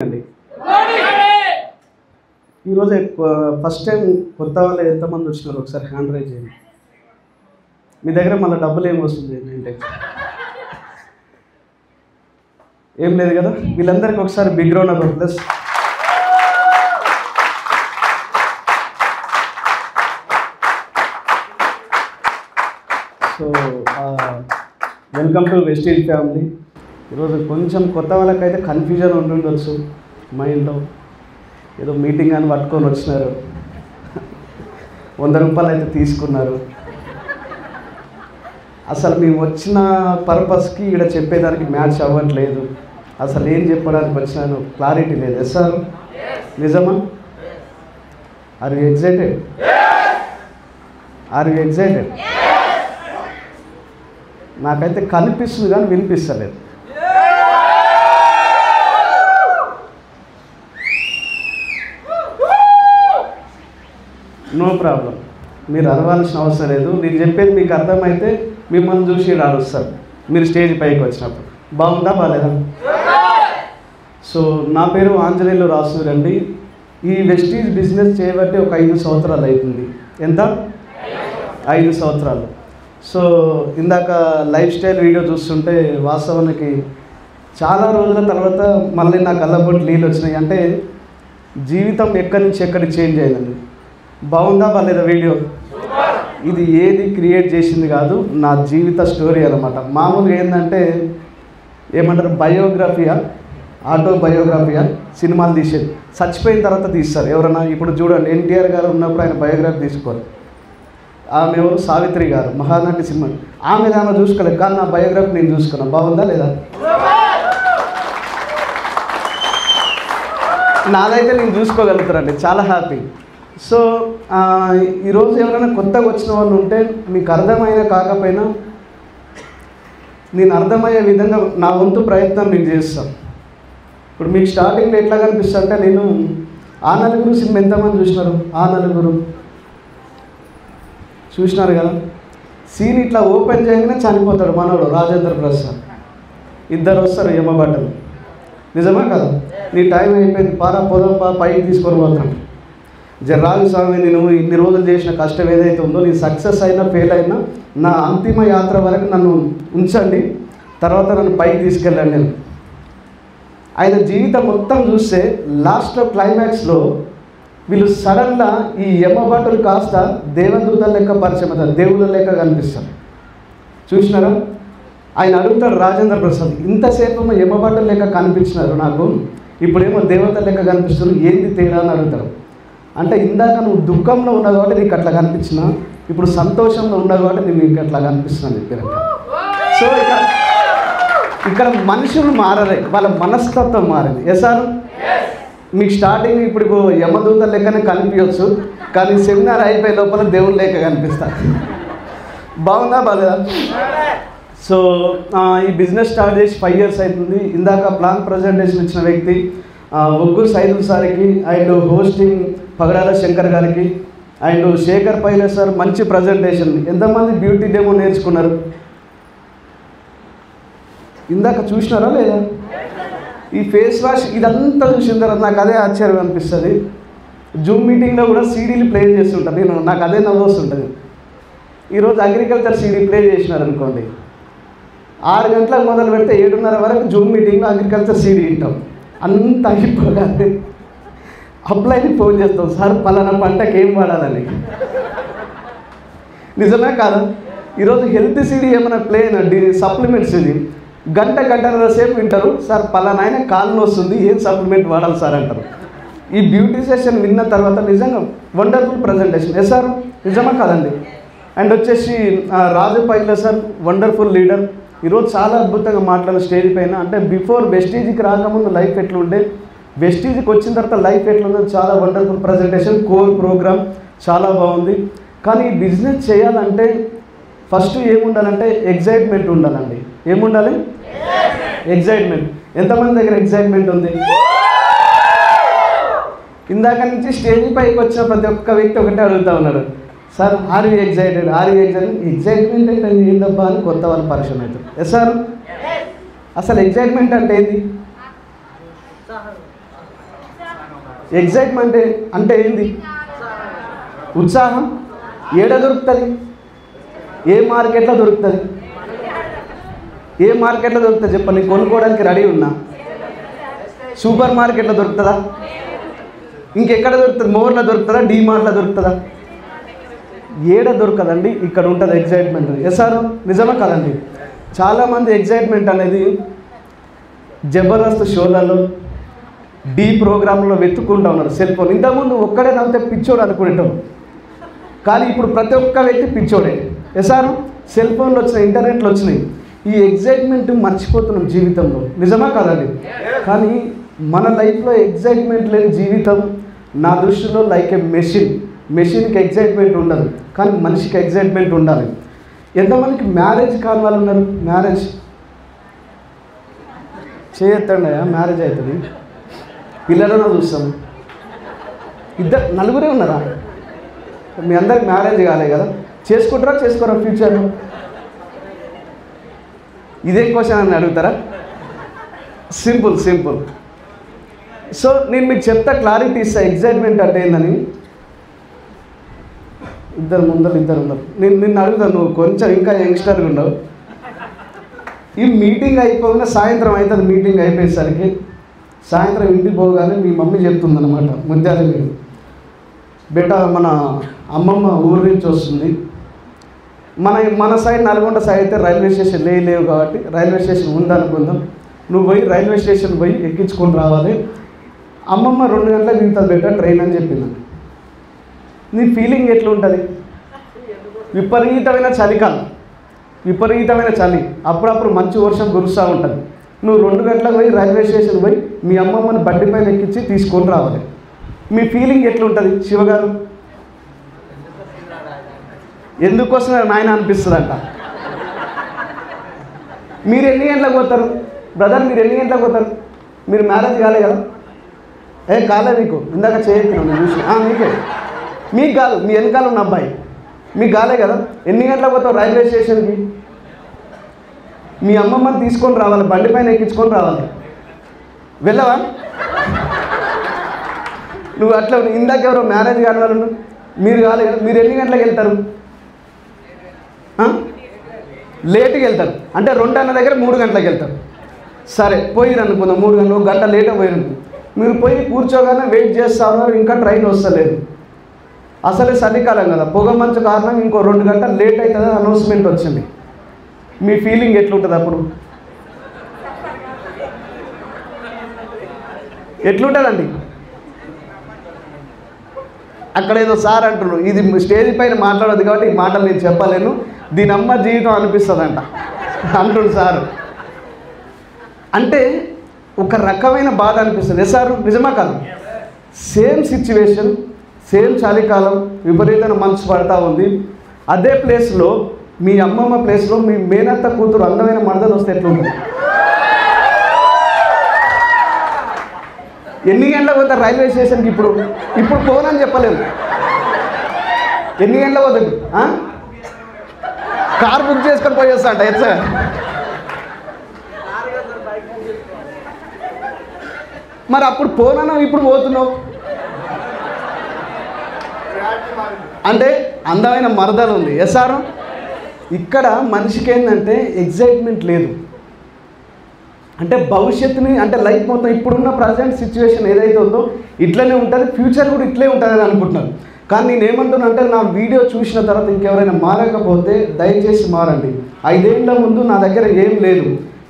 అండి ఈరోజు first time కొత్త వాళ్ళు ఎంతమంది వచ్చినారు ఒకసారి హ్యాండ్ రైజ్ చేయండి. మీ దగ్గర మళ్ళీ డబ్బులు ఏం వస్తుంది ఏంటంటే ఏం లేదు కదా. వీళ్ళందరికీ ఒకసారి big round of applause. So welcome to Vestige family. ఈరోజు కొంచెం కొత్త వాళ్ళకైతే కన్ఫ్యూజన్ ఉండుండొచ్చు మైండ్లో. ఏదో మీటింగ్ అని పట్టుకొని వచ్చినారు, 100 రూపాయలు అయితే తీసుకున్నారు. అసలు మేము వచ్చిన పర్పస్కి ఇక్కడ చెప్పేదానికి మ్యాచ్ అవ్వట్లేదు. అసలు ఏం చెప్పడానికి వచ్చినాను క్లారిటీ లేదు. సార్ నిజమా? Are you excited? Are you excited? నాకైతే కనిపిస్తుంది కానీ వినిపిస్తలేదు. నో ప్రాబ్లం, మీరు అరవాల్సిన అవసరం లేదు. నేను చెప్పేది మీకు అర్థమైతే మిమ్మల్ని చూసి రాడుస్తారు మీరు స్టేజ్ పైకి వచ్చినప్పుడు. బాగుందా బాగాలేదా? సో నా పేరు ఆంజనేయులు రాసూర్ అండి. ఈ వెస్టీజ్ బిజినెస్ చేయబట్టి ఒక 5 సంవత్సరాలు అవుతుంది. ఎంత? 5 సంవత్సరాలు. సో ఇందాక లైఫ్ స్టైల్ వీడియో చూస్తుంటే వాస్తవానికి చాలా రోజుల తర్వాత మళ్ళీ నా కళ్ళబొట్టు నీళ్ళు వచ్చినాయి. అంటే జీవితం ఎక్కడి నుంచి ఎక్కడికి చేంజ్ అయిందండి. బాగుందా బాగాలేదా వీడియో? ఇది ఏది క్రియేట్ చేసింది కాదు, నా జీవిత స్టోరీ అన్నమాట. మామూలుగా ఏంటంటే ఏమంటారు, బయోగ్రఫీయా, ఆటోబయోగ్రఫీయా, సినిమాలు తీసేది చచ్చిపోయిన తర్వాత తీస్తారు ఎవరన్నా. ఇప్పుడు చూడండి, ఎన్టీఆర్ గారు ఉన్నప్పుడు ఆయన బయోగ్రఫీ తీసుకోరు. ఆమె ఎవరు? సావిత్రి గారు, మహానటి సినిమా. ఆమె చూసుకోలేదు, కానీ నా బయోగ్రఫీ నేను చూసుకున్నాను. బాగుందా లేదా? నాదైతే నేను చూసుకోగలుగుతానండి, చాలా హ్యాపీ. సో ఈరోజు ఎవరైనా కొత్తగా వచ్చిన వాళ్ళు ఉంటే మీకు అర్థమైన కాకపోయినా నేను అర్థమయ్యే విధంగా నా వంతు ప్రయత్నం నేను చేస్తాను. ఇప్పుడు మీకు స్టార్టింగ్లో ఎట్లా కనిపిస్తా అంటే, నేను ఆ నలుగురు సినిమా ఎంతమంది చూసినారు? ఆ నలుగురు చూసినారు కదా. సీన్ ఇట్లా ఓపెన్ చేయగానే చనిపోతాడు మనోడు రాజేంద్ర ప్రసాద్. 2 వస్తారు యమబట్టలు. నిజమా కదా? నీ టైం అయిపోయింది, పారా పోదాం పైకి తీసుకొని పోతాను. రాజు స్వామి, నేను ఇన్ని రోజులు చేసిన కష్టం ఏదైతే ఉందో, నేను సక్సెస్ అయినా ఫెయిల్ అయినా నా అంతిమ యాత్ర వరకు నన్ను ఉంచండి, తర్వాత నన్ను పైకి తీసుకెళ్ళండి నేను. ఆయన జీవితం మొత్తం చూస్తే లాస్ట్లో క్లైమాక్స్లో వీళ్ళు సడన్గా ఈ యమభటులు కాస్త దేవదూతల లెక్క పరిచయం అవుతారు, దేవుళ్ళ లెక్క కనిపిస్తారు. చూసినారా? ఆయన అడుగుతాడు రాజేంద్ర ప్రసాద్, ఇంతసేపు యమభటుల లెక్క కనిపించినారు నాకు, ఇప్పుడేమో దేవతల లెక్క కనిపిస్తున్నారు, ఏంది తేడా అని అడుగుతారు. అంటే ఇందాక నువ్వు దుఃఖంలో ఉన్నావు కాబట్టి నీకు అట్లా కనిపించిన, ఇప్పుడు సంతోషంలో ఉన్నావు కాబట్టి నేను నీకు అట్లా కనిపిస్తున్నాను చెప్పారంట. సో ఇక్కడ మనుషులు మారలే, వాళ్ళ మనస్తత్వం మారింది. సార్ మీకు స్టార్టింగ్ ఇప్పుడు యమదూత లెక్కనే కనిపించవచ్చు, కానీ సెమినార్ అయిపోయే లోపల దేవుని లెక్క కనిపిస్తారు. బాగుందా బాగాలేదా? సో ఈ బిజినెస్ స్టార్ట్ చేసి 5 years అవుతుంది. ఇందాక ప్లాన్ ప్రజెంటేషన్ ఇచ్చిన వ్యక్తి ఒగ్గురు సైదుల్ సార్కి, అండ్ హోస్టింగ్ పగడాల శంకర్ గారికి, అండ్ శేఖర్ పైలట్ సార్ మంచి ప్రజెంటేషన్. ఎంతమంది బ్యూటీ డెమో నేర్చుకున్నారు? ఇందాక చూసినారా లేదా? ఈ ఫేస్ వాష్ ఇదంతా చూసిన తర్వాత నాకు అదే ఆశ్చర్యం అనిపిస్తుంది. జూమ్ మీటింగ్లో కూడా సీడీలు ప్లే చేస్తుంటాను నాకు అదే నవ్వు వస్తుంటుంది. ఈరోజు అగ్రికల్చర్ సీడీ ప్లే చేసినారనుకోండి, 6 గంటలకు మొదలు పెడితే 7:30 వరకు జూమ్ మీటింగ్లో అగ్రికల్చర్ సీడీ వింటాం. అంత అయిపోగానే అప్లైని ఫోన్ చేస్తాం, సార్ పలానా పంటకి ఏం వాడాలని. నిజమే కాదా? ఈరోజు హెల్త్ సీడీ ఏమైనా ప్లే అయినా సప్లిమెంట్స్ ఇది గంటన్నర సేపు వింటారు, సార్ పలానా ఆయన కాళ్ళు వస్తుంది, ఏం సప్లిమెంట్ వాడాలి సార్ అంటారు. ఈ బ్యూటీ సెషన్ విన్న తర్వాత నిజంగా వండర్ఫుల్ ప్రజెంటేషన్. సార్ నిజమా కాదండి? అండ్ వచ్చేసి రాజు పైలట్ సార్ వండర్ఫుల్ లీడర్. ఈరోజు చాలా అద్భుతంగా మాట్లాడారు స్టేజ్ పైన. అంటే బిఫోర్ వెస్టీజ్కి రాకముందు లైఫ్ ఎట్లుండే, వెస్టీజ్కి వచ్చిన తర్వాత లైఫ్ ఎట్లుందో చాలా వండర్ఫుల్ ప్రజెంటేషన్. కోర్ ప్రోగ్రామ్ చాలా బాగుంది. కానీ బిజినెస్ చేయాలంటే ఫస్ట్ ఏముండాలంటే ఎగ్జైట్మెంట్ ఉండాలండి. ఏముండాలి? ఎగ్జైట్మెంట్. ఎంతమంది దగ్గర ఎగ్జైట్మెంట్ ఉంది? ఇందాక నుంచి స్టేజ్ పైకి వచ్చిన ప్రతి ఒక్క వ్యక్తి ఒకటే అడుగుతూ ఉన్నాడు, sir are you excited? Are you excited? Excitement అంటే ఏందబ్బా అని కొత్త వాళ్ళు పరిచయం అవుతారు. సార్ అసలు ఎగ్జైట్మెంట్ అంటే ఏంది? ఎగ్జైట్మెంట్ అంటే ఏంది? ఉత్సాహం. ఏడ దొరుకుతుంది? ఏ మార్కెట్లో దొరుకుతుంది? ఏ మార్కెట్లో దొరుకుతుంది చెప్పండి, కొనుక్కోవడానికి రెడీ ఉన్నా. సూపర్ మార్కెట్లో దొరుకుతుందా? ఇంకెక్కడ దొరుకుతుంది? మోర్లో దొరుకుతుందా? డీమార్ట్లో దొరుకుతుందా? ఏడ దొరకదండి, ఇక్కడ ఉంటుంది ఎగ్జైట్మెంట్. సార్ నిజమా కదండి? చాలామంది ఎగ్జైట్మెంట్ అనేది జబర్దస్త్ షోలలో, డీ ప్రోగ్రాంలో వెతుక్కుంటూ ఉన్నారు. సెల్ ఫోన్ ఇంతకుముందు ఒక్కడే నవ్వుతే పిచ్చోడు అనుకునేటం, కానీ ఇప్పుడు ప్రతి ఒక్క వ్యక్తి పిచ్చోడే. సార్ సెల్ ఫోన్లు వచ్చినాయి, ఇంటర్నెట్లు వచ్చినాయి, ఈ ఎగ్జైట్మెంట్ మర్చిపోతున్నాం జీవితంలో. నిజమా కదండి? కానీ మన లైఫ్లో ఎగ్జైట్మెంట్ లేని జీవితం నా దృష్టిలో లైక్ ఏ మెషిన్కి ఎగ్జైట్మెంట్ ఉండదు, కానీ మనిషికి ఎగ్జైట్మెంట్ ఉండాలి. ఎంతమందికి మ్యారేజ్ కాని వాళ్ళు ఉన్నారు? మ్యారేజ్ చేయొద్దండి, మ్యారేజ్ అవుతుంది. పిల్లలను చూస్తాం, నలుగురే ఉన్నారా? మీ అందరికి మ్యారేజ్ కాలే కదా? చేసుకుంటారా చేసుకోరా ఫ్యూచర్లో? ఇదే క్వశ్చన్ అని అడుగుతారా? సింపుల్. సో నేను మీకు చెప్తా, క్లారిటీ ఇస్తా ఎగ్జైట్మెంట్ అంటే ఏందని. ఇద్దరు ఉన్నారు. నిన్ను అడుగుతాను, నువ్వు కొంచెం ఇంకా యంగ్స్టర్గా ఉండవు. ఈ మీటింగ్ అయిపోగానే సాయంత్రం అవుతుంది. మీటింగ్ అయిపోయేసరికి సాయంత్రం ఇంటికి పోగానే మీ మమ్మీ చెప్తుందన్నమాట, ముద్దాలి మీరు బెట మన అమ్మమ్మ ఊరి నుంచి వస్తుంది. మన సైడ్ నల్గొండ సైడ్ అయితే రైల్వే స్టేషన్ లేవు కాబట్టి రైల్వే స్టేషన్ ఉందనుకుందాం. నువ్వు పోయి రైల్వే స్టేషన్ పోయి ఎక్కించుకొని రావాలి. అమ్మమ్మ 2 గంటలకు దిగుతుంది బెట ట్రైన్ అని చెప్పింది. నీ ఫీలింగ్ ఎట్లా ఉంటుంది? విపరీతమైన చలికాలం, విపరీతమైన చలి, అప్పుడప్పుడు మంచి వర్షం కురుస్తూ ఉంటుంది. నువ్వు 2 గంటలకు పోయి రైల్వే స్టేషన్ పోయి మీ అమ్మమ్మని బండి పైన ఎక్కించి తీసుకొని రావాలి. మీ ఫీలింగ్ ఎట్లుంటుంది? శివగారు ఎందుకోసం నాయన అనిపిస్తుందంట. మీరు ఎన్ని గంటలకు పోతారు బ్రదర్? మీరు ఎన్ని గంటలకు పోతారు? మీరు మ్యారేజ్ కాలే కదా? కాలే మీకు, ఇందాక చేయొచ్చు నేను చూసి. మీకే, మీకు కాదు, మీ వెనకాల ఉన్న అబ్బాయి మీకు కాలే కదా? ఎన్ని గంటలకు పోతావు రైల్వే స్టేషన్కి? మీ అమ్మమ్మని తీసుకొని రావాలి, బండి పైన ఎక్కించుకొని రావాలి. వెళ్ళవా? నువ్వు అట్లా ఇందాక ఎవరో మ్యారేజ్ కాని వాళ్ళు మీరు కాలే కదా? మీరు ఎన్ని గంటలకు వెళ్తారు? లేట్గా వెళ్తారు. అంటే 2 అన్న దగ్గర 3 గంటలకు వెళ్తారు. సరే పోయిరు అనుకుందాం, 3 గంటలు, 1 గంట లేట్గా పోయిరు. మీరు పోయి కూర్చోగానే వెయిట్ చేస్తూ ఉన్నారు, ఇంకా ట్రైన్ వస్తలేదు. అసలే చలికాలం కదా, పొగ మంచు కారణం ఇంకో 2 గంటలు లేట్ అవుతుందని అనౌన్స్మెంట్ వచ్చింది. మీ ఫీలింగ్ ఎట్లుంటుంది అప్పుడు? ఎట్లుంటుందండి? అక్కడ ఏదో సార్ అంటున్నారు, ఇది స్టేజ్ పైన మాట్లాడదు కాబట్టి ఈ మాటలు నేను చెప్పలేను, దీని అమ్మ జీవితం అనిపిస్తుందంట అంటుండు సార్. అంటే ఒక రకమైన బాధ అనిపిస్తుంది. సార్ నిజమా కాదు? సేమ్ సిచ్యువేషన్, సేమ్ చలికాలం, విపరీతమైన మనసు పడతా ఉంది. అదే ప్లేస్లో మీ అమ్మమ్మ ప్లేస్లో మీ మేనత్త కూతురు అందమైన మరదలు వస్తే ఎట్లుంటుంది? ఎన్ని గంటలకు పోతారు రైల్వే స్టేషన్కి? ఇప్పుడు పోనని చెప్పలేము. ఎన్ని గంటలకు పోతుంది? కార్ బుక్ చేసుకొని పోయేస్తా అంట. ఎట్లా? మరి అప్పుడు పోనాను, ఇప్పుడు పోతున్నావు అంటే అందమైన మరదలు ఉంది. సార్ ఇక్కడ మనిషికి ఏంటంటే ఎగ్జైట్మెంట్ లేదు. అంటే భవిష్యత్తుని, అంటే లైఫ్ మొత్తం ఇప్పుడున్న ప్రజెంట్ సిచ్యువేషన్ ఏదైతే ఉందో ఇట్లనే ఉంటుంది, ఫ్యూచర్ కూడా ఇట్లే ఉంటుందని అనుకుంటున్నాను. కానీ నేనేమంటున్నా అంటే, నా వీడియో చూసిన తర్వాత ఇంకెవరైనా మారకపోతే దయచేసి మారండి. 5 ఏళ్ల ముందు నా దగ్గర ఏం లేదు,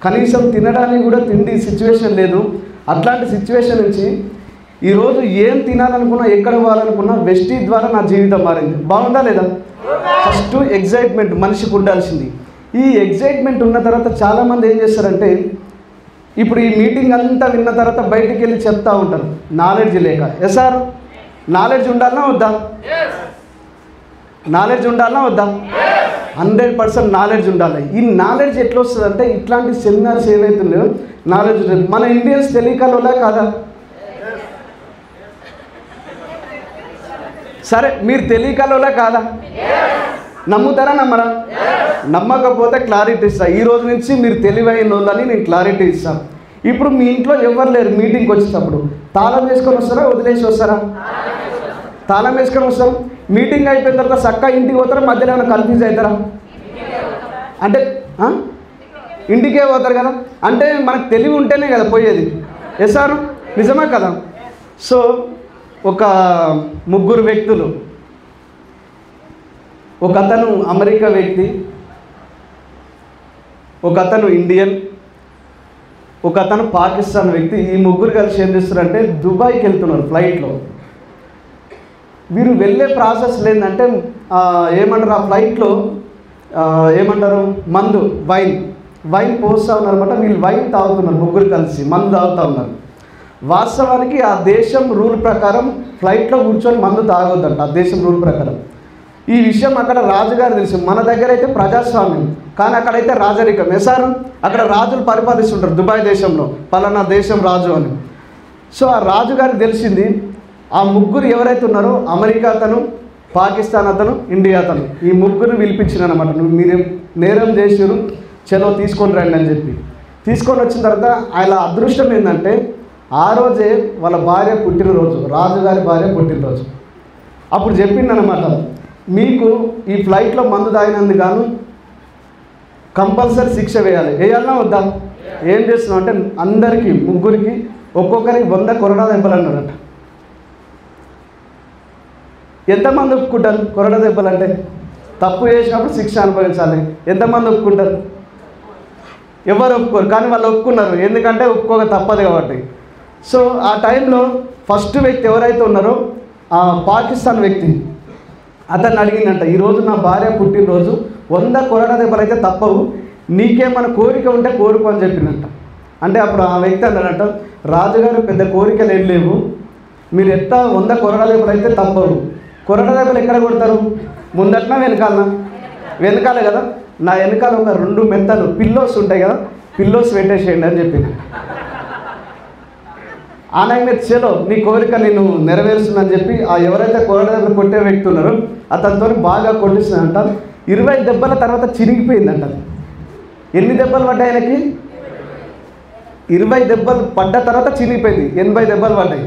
కనీసం తినడానికి కూడా తిండి సిచ్యువేషన్ లేదు. అట్లాంటి సిచ్యువేషన్ నుంచి ఈరోజు ఏం తినాలనుకున్నా, ఎక్కడ పోవాలనుకున్నా వెస్టీ ద్వారా నా జీవితం మారింది. బాగుందా లేదా? ఫస్ట్ ఎగ్జైట్మెంట్ మనిషికి ఉండాల్సింది. ఈ ఎగ్జైట్మెంట్ ఉన్న తర్వాత చాలామంది ఏం చేస్తారంటే, ఇప్పుడు ఈ మీటింగ్ అంతా విన్న తర్వాత బయటికి వెళ్ళి చెప్తా ఉంటారు నాలెడ్జ్ లేక. సార్ నాలెడ్జ్ ఉండాలన్నా వద్దా? నాలెడ్జ్ ఉండాలన్నా వద్దా? 100% నాలెడ్జ్ ఉండాలి. ఈ నాలెడ్జ్ ఎట్లా వస్తుందంటే, ఇట్లాంటి సెమినార్స్ ఏవైతున్నాయో నాలెడ్జ్. మన ఇండియన్స్ తెలియకలోలా కాదా? సరే మీరు తెలియకలోలా కాదా? నమ్ముతారా నమ్మరా? నమ్మకపోతే క్లారిటీ ఇస్తాను. ఈ రోజు నుంచి మీరు తెలివైన వాళ్ళని నేను క్లారిటీ ఇస్తాను. ఇప్పుడు మీ ఇంట్లో ఎవరు లేరు మీటింగ్కి వచ్చేటప్పుడు తాళం వేసుకొని వస్తారా, వదిలేసి వస్తారా? తాళం వేసుకొని వస్తాం. మీటింగ్ అయిపోయిన తర్వాత చక్కగా ఇంటికి పోతారా, మధ్యలో ఏమైనా కన్ఫ్యూజ్ అవుతారా? అంటే ఇంటికే పోతారు కదా. అంటే మనకు తెలివి ఉంటేనే కదా పోయేది. ఎస్ సార్, నిజమా కదా? సో ఒక ముగ్గురు వ్యక్తులు, ఒక అతను అమెరికా వ్యక్తి, ఒక అతను ఇండియన్, ఒక అతను పాకిస్తాన్ వ్యక్తి. ఈ ముగ్గురు కలిసి ఏం చేస్తారంటే దుబాయ్కి వెళ్తున్నారు ఫ్లైట్లో. వీరు వెళ్ళే ప్రాసెస్ ఏంటంటే ఏమంటారు, ఆ ఫ్లైట్లో ఏమంటారు, మందు, వైన్ పోస్తూ ఉన్నారన్నమాట. వీళ్ళు వైన్ తాగుతున్నారు, ముగ్గురు కలిసి మందు తాగుతూ ఉన్నారు. వాస్తవానికి ఆ దేశం రూల్ ప్రకారం ఫ్లైట్లో కూర్చొని మందు తాగొద్దంట, ఆ దేశం రూల్ ప్రకారం. ఈ విషయం అక్కడ రాజుగారు తెలుసు. మన దగ్గర అయితే ప్రజాస్వామ్యం, కానీ అక్కడైతే రాజరికం. ఎసారు, అక్కడ రాజులు పరిపాలిస్తుంటారు దుబాయ్ దేశంలో, పలానా దేశం రాజు అని. సో ఆ రాజుగారికి తెలిసింది. ఆ ముగ్గురు ఎవరైతే ఉన్నారో, అమెరికా అతను, పాకిస్తాన్ అతను, ఇండియా అతను, ఈ ముగ్గురు పిలిపించినమాట. మీరు నేరం చేసారు, చలో తీసుకొని రండి అని చెప్పి తీసుకొని వచ్చిన తర్వాత ఆయన అదృష్టం ఏంటంటే ఆ రోజే వాళ్ళ భార్య పుట్టినరోజు, రాజుగారి భార్య పుట్టినరోజు. అప్పుడు చెప్పిందనమాట, మీకు ఈ ఫ్లైట్లో మందు తాగినందుకు గాను కంపల్సరీ శిక్ష వేయాలన్నా వద్దా? ఏం చేస్తున్నాం అంటే అందరికీ, ముగ్గురికి ఒక్కొక్కరికి 100 కొరడా దెబ్బలు అన్నాడట. ఎంతమంది ఒప్పుకుంటారు కొరడా దెబ్బలు అంటే? తప్పు చేసినప్పుడు శిక్ష అనుభవించాలి. ఎంతమంది ఒప్పుకుంటారు? ఎవరు ఒప్పుకోరు, కానీ వాళ్ళు ఒప్పుకున్నారు. ఎందుకంటే ఒప్పుకోక తప్పదు కాబట్టి. సో ఆ టైంలో ఫస్ట్ వ్యక్తి ఎవరైతే ఉన్నారో ఆ పాకిస్తాన్ వ్యక్తి, అతన్ని అడిగిందంట, ఈరోజు నా భార్య పుట్టినరోజు, 100 కొరడా దెబ్బలు అయితే తప్పవు, నీకేమైనా కోరిక ఉంటే కోరుకో అని చెప్పిందంట. అంటే అప్పుడు ఆ వ్యక్తి అన్నాడంట, రాజుగారు పెద్ద కోరికలు ఏం లేవు, మీరు ఎట్లా 100 కొరడా దెబ్బలు అయితే తప్పవు. కొరడా దెబ్బలు ఎక్కడ కొడతారు? ముందట్నా వెనకాలనా? వెనకాలే కదా. నా వెనకాల ఒక 2 మెత్తలు పిల్లోస్ ఉంటాయి కదా, పిల్లోస్ పెట్టేసేయండి అని చెప్పింది. ఆనాయ మీద చలో నీ కోరిక నేను నెరవేరుస్తుందని చెప్పి ఆ ఎవరైతే కొరడా దెబ్బలు కొట్టే వ్యక్తి ఉన్నారో అతనితో బాగా కొట్టిస్తుందంట. 20 దెబ్బల తర్వాత చిరిగిపోయిందంట. ఎన్ని దెబ్బలు పడ్డాయి ఆయనకి? 20 దెబ్బలు పడ్డ తర్వాత చిరిగిపోయింది, 80 దెబ్బలు పడ్డాయి.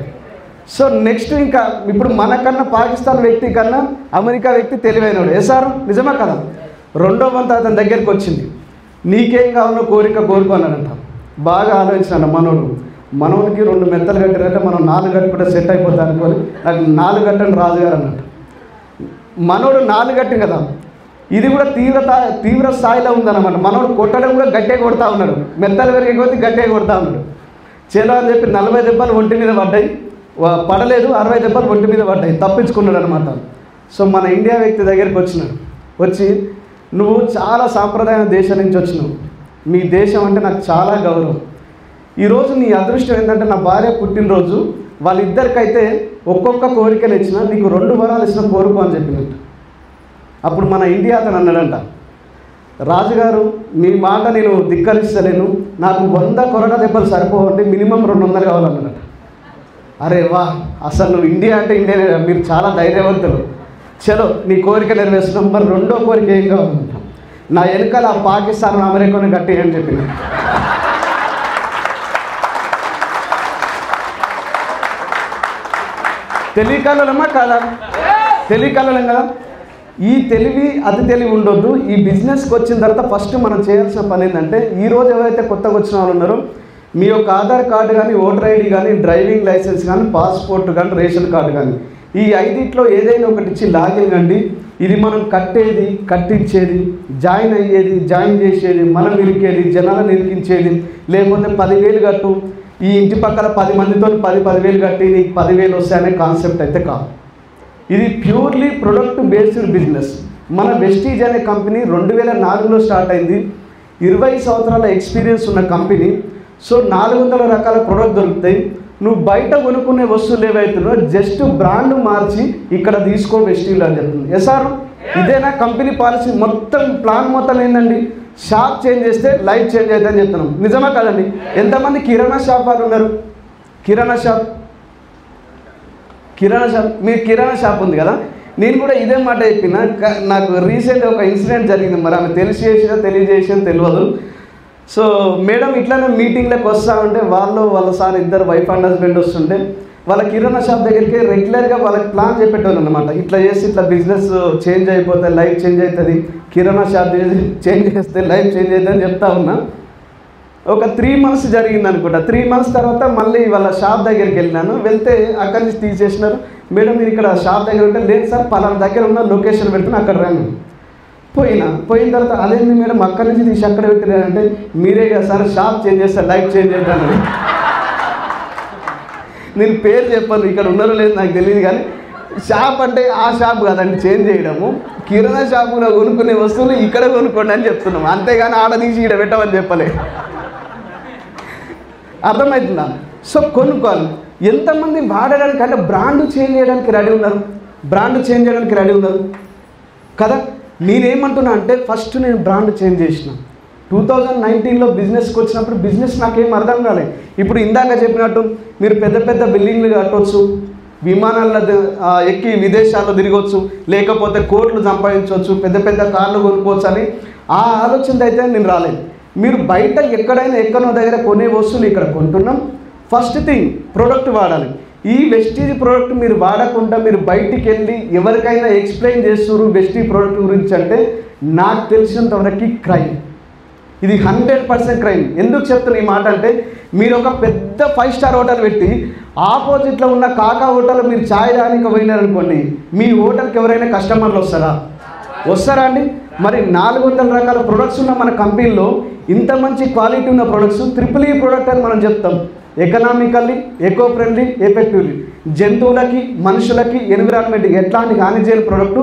సో నెక్స్ట్ ఇంకా ఇప్పుడు మనకన్నా పాకిస్తాన్ వ్యక్తి కన్నా అమెరికా వ్యక్తి తెలివైనడు. సార్ నిజమా కదా? రెండో వంతు అతని దగ్గరికి వచ్చింది. నీకేం కావాలో కోరిక కోరుకో అన్నాడంట. బాగా ఆలోచించాను మనోడికి 2 మెత్తలు కట్టారంటే మనం 4 కట్టుకుంటే సెట్ అయిపోతాం అనుకోని నాకు 4 కట్టండి రాజుగారు అన్నట్టు. మనోడు 4 కట్టి కదా, ఇది కూడా తీవ్ర స్థాయిలో ఉందన్నమాట. మనోడు కొట్టడం కూడా గట్టిగా కొడతా ఉన్నాడు, మెత్తలు పెరిగే కొద్దీ గట్టిగా కొడతా ఉన్నాడు. చేలో అని చెప్పి 40 దెబ్బలు ఒంటి మీద పడ్డాయి, పడలేదు, 60 దెబ్బలు ఒంటి మీద పడ్డాయి, తప్పించుకున్నాడు అనమాట. సో మన ఇండియా వ్యక్తి దగ్గరికి వచ్చినాడు. వచ్చి, నువ్వు చాలా సాంప్రదాయ దేశం నుంచి వచ్చినావు, మీ దేశం అంటే నాకు చాలా గౌరవం. ఈరోజు నీ అదృష్టం ఏంటంటే నా భార్య పుట్టినరోజు, వాళ్ళిద్దరికైతే ఒక్కొక్క కోరికలు ఇచ్చినా నీకు 2 వరాలు ఇచ్చిన కోరుకో అని చెప్పినట్టు. అప్పుడు మన ఇండియా అతను అన్నాడంట, రాజుగారు మీ మాట నేను ధిక్కరిస్తలేను, నాకు 100 కొరడా దెబ్బలు సరిపోవండి, మినిమం 200 కావాలన్నాడట. అరే వా, అసలు నువ్వు ఇండియా అంటే ఇండియా, మీరు చాలా ధైర్యవంతులు, చలో నీ కోరిక నెరవేర్చున్నాం. మరి రెండో కోరిక ఏం కావాలంట? నా వెనకాల పాకిస్తాన్ అమెరికాని గట్టి అని చెప్పిన. తెలియకలమా కాదా? తెలియకలం కదా. ఈ తెలివి అతి తెలివి ఉండొద్దు. ఈ బిజినెస్కి వచ్చిన తర్వాత ఫస్ట్ మనం చేయాల్సిన పని ఏంటంటే, ఈరోజు ఎవరైతే కొత్తగా వచ్చిన వాళ్ళు ఉన్నారో మీ యొక్క ఆధార్ కార్డు కానీ, ఓటర్ ఐడి కానీ, డ్రైవింగ్ లైసెన్స్ కానీ, పాస్పోర్ట్ కానీ, రేషన్ కార్డు కానీ, ఈ 5 ఏదైనా ఒకటి ఇచ్చి లాగిన్ కండి. ఇది మనం కట్టేది, కట్టించేది, జాయిన్ అయ్యేది, జాయిన్ చేసేది, మనం ఇరికేది, జనాలను ఇరికించేది, లేకపోతే 10,000 కట్టు, ఈ ఇంటి పక్కన 10 మందితో 10,000 కట్టి నీకు 10,000 వస్తాయనే కాన్సెప్ట్ అయితే కాదు. ఇది ప్యూర్లీ ప్రొడక్ట్ బేస్డ్ బిజినెస్. మన వెస్టీజ్ అనే కంపెనీ 2004లో స్టార్ట్ అయింది. 20 సంవత్సరాల ఎక్స్పీరియన్స్ ఉన్న కంపెనీ. సో 400 రకాల ప్రొడక్ట్ దొరుకుతాయి. నువ్వు బయట కొనుక్కునే వస్తువులు ఏవైతున్నాయో జస్ట్ బ్రాండ్ మార్చి ఇక్కడ తీసుకో వెస్టీజ్ అని చెప్తుంది. సార్ ఇదేనా కంపెనీ పాలసీ? మొత్తం ప్లాన్ మొత్తం ఏంటండి, షాప్ చేంజ్ చేస్తే లైఫ్ చేంజ్ అవుతుందని చెప్తున్నాం. నిజమా కదండి? ఎంతమంది కిరాణా షాప్ వాళ్ళు ఉన్నారు? కిరాణా షాప్ మీ కిరాణా షాప్ ఉంది కదా, నేను కూడా ఇదే మాట చెప్పిన. నాకు రీసెంట్ ఒక ఇన్సిడెంట్ జరిగింది, మరి ఆమె తెలియజేసినా తెలియదు. సో మేడం ఇట్లానే మీటింగ్లకు వస్తూ ఉంటే వాళ్ళ సార్ ఇద్దరు వైఫ్ అండ్ హస్బెండ్ వస్తుంటే వాళ్ళ కిరాణా షాప్ దగ్గరికి రెగ్యులర్గా వాళ్ళకి ప్లాన్ చెప్పేటోళ్ళు అనమాట. ఇట్లా చేసి ఇట్లా బిజినెస్ చేంజ్ అయిపోతుంది, లైఫ్ చేంజ్ అవుతుంది, కిరాణా షాప్ చేంజ్ చేస్తే లైఫ్ చేంజ్ అవుతుంది అని చెప్తా ఉన్నా. ఒక 3 months జరిగింది అనుకుంటా. 3 months తర్వాత మళ్ళీ వాళ్ళ షాప్ దగ్గరికి వెళ్ళినాను. వెళ్తే అక్కడి నుంచి తీసేసినారు. మేడం మీరు ఇక్కడ షాప్ దగ్గర ఉంటే, లేదు సార్ పలానా దగ్గర ఉన్న లొకేషన్ పెడుతున్నా అక్కడ రాను. పోయిన తర్వాత అదేంది మేడం అక్కడి నుంచి తీసి అక్కడ పెట్టారంటే, మీరే కదా సార్ షాప్ చేంజ్ చేస్తారు లైఫ్ చేంజ్ అవుతాను. నేను పేరు చెప్పాను, ఇక్కడ ఉన్నారో లేదు నాకు తెలియదు, కానీ షాప్ అంటే ఆ షాప్ కాదండి చేంజ్ చేయడము, కిరాణా షాపులో కొనుక్కునే వస్తువులు ఇక్కడ కొనుక్కోండి అని చెప్తున్నాం, అంతేగాని ఆడ తీసి ఇక్కడ పెట్టమని చెప్పలే. అర్థమవుతుందా? సో కొనుక్కోవాలి. ఎంతమంది వాడడానికి అంటే బ్రాండ్ చేంజ్ చేయడానికి రెడీ ఉన్నారు కదా. నేనేమంటున్నా అంటే ఫస్ట్ నేను బ్రాండ్ చేంజ్ చేసిన 2019లో బిజినెస్కి వచ్చినప్పుడు బిజినెస్ నాకేం అర్థం కాలేదు. ఇప్పుడు ఇందాక చెప్పినట్టు మీరు పెద్ద పెద్ద బిల్డింగ్లు కట్టవచ్చు, విమానాల్లో ఎక్కి విదేశాల్లో తిరగవచ్చు, లేకపోతే కోట్లు సంపాదించవచ్చు, పెద్ద పెద్ద కార్లు కొనుక్కోవచ్చు అని ఆ ఆలోచన అయితే నేను రాలేదు. మీరు బయట ఎక్కడో దగ్గర కొనే వస్తువులు ఇక్కడ కొంటున్నాం. ఫస్ట్ థింగ్ ప్రోడక్ట్ వాడాలి. ఈ వెస్టీజ్ ప్రోడక్ట్ మీరు వాడకుండా మీరు బయటికి వెళ్ళి ఎవరికైనా ఎక్స్ప్లెయిన్ చేస్తున్నారు వెస్టీజ్ ప్రోడక్ట్ గురించి అంటే నాకు తెలిసినంతవరకు క్రైమ్. ఇది 100% క్రైమ్. ఎందుకు చెప్తున్నా ఈ మాట అంటే, మీరు ఒక పెద్ద 5 star హోటల్ పెట్టి ఆపోజిట్లో ఉన్న కాకా హోటల్ మీరు ఛాయ్ రానికి పోయినారనుకోండి, మీ హోటల్కి ఎవరైనా కస్టమర్లు వస్తారా అండి? మరి 400 రకాల ప్రొడక్ట్స్ ఉన్న మన కంపెనీలో ఇంత మంచి క్వాలిటీ ఉన్న ప్రొడక్ట్స్ EEE ప్రోడక్ట్ అని మనం చెప్తాం. ఎకనామికల్లీ, ఎకో ఫ్రెండ్లీ, ఎఫెక్టివ్లీ, జంతువులకి మనుషులకి ఎన్విరాన్మెంట్కి ఎట్లాంటి హాని చేయని ప్రోడక్టు,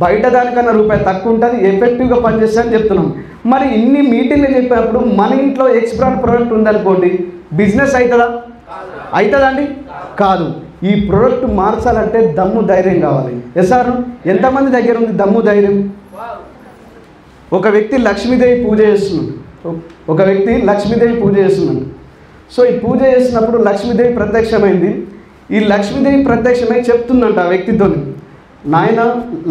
బయట దానికన్నా రూపాయి తక్కువ ఉంటుంది, ఎఫెక్టివ్గా పనిచేస్తా అని చెప్తున్నాం. మరి ఇన్ని మీటింగ్లు చెప్పినప్పుడు మన ఇంట్లో ఎక్స్ బ్రాండ్ ప్రోడక్ట్ ఉందనుకోండి, బిజినెస్ అవుతుందండి? కాదు. ఈ ప్రోడక్ట్ మార్చాలంటే దమ్ము ధైర్యం కావాలి. సార్ ఎంతమంది దగ్గర ఉంది దమ్ము ధైర్యం? ఒక వ్యక్తి లక్ష్మీదేవి పూజ చేస్తున్నాడు. సో ఈ పూజ చేసినప్పుడు లక్ష్మీదేవి ప్రత్యక్షమైంది. ఈ లక్ష్మీదేవి ప్రత్యక్షమై చెప్తుందంట ఆ వ్యక్తితో, నాయన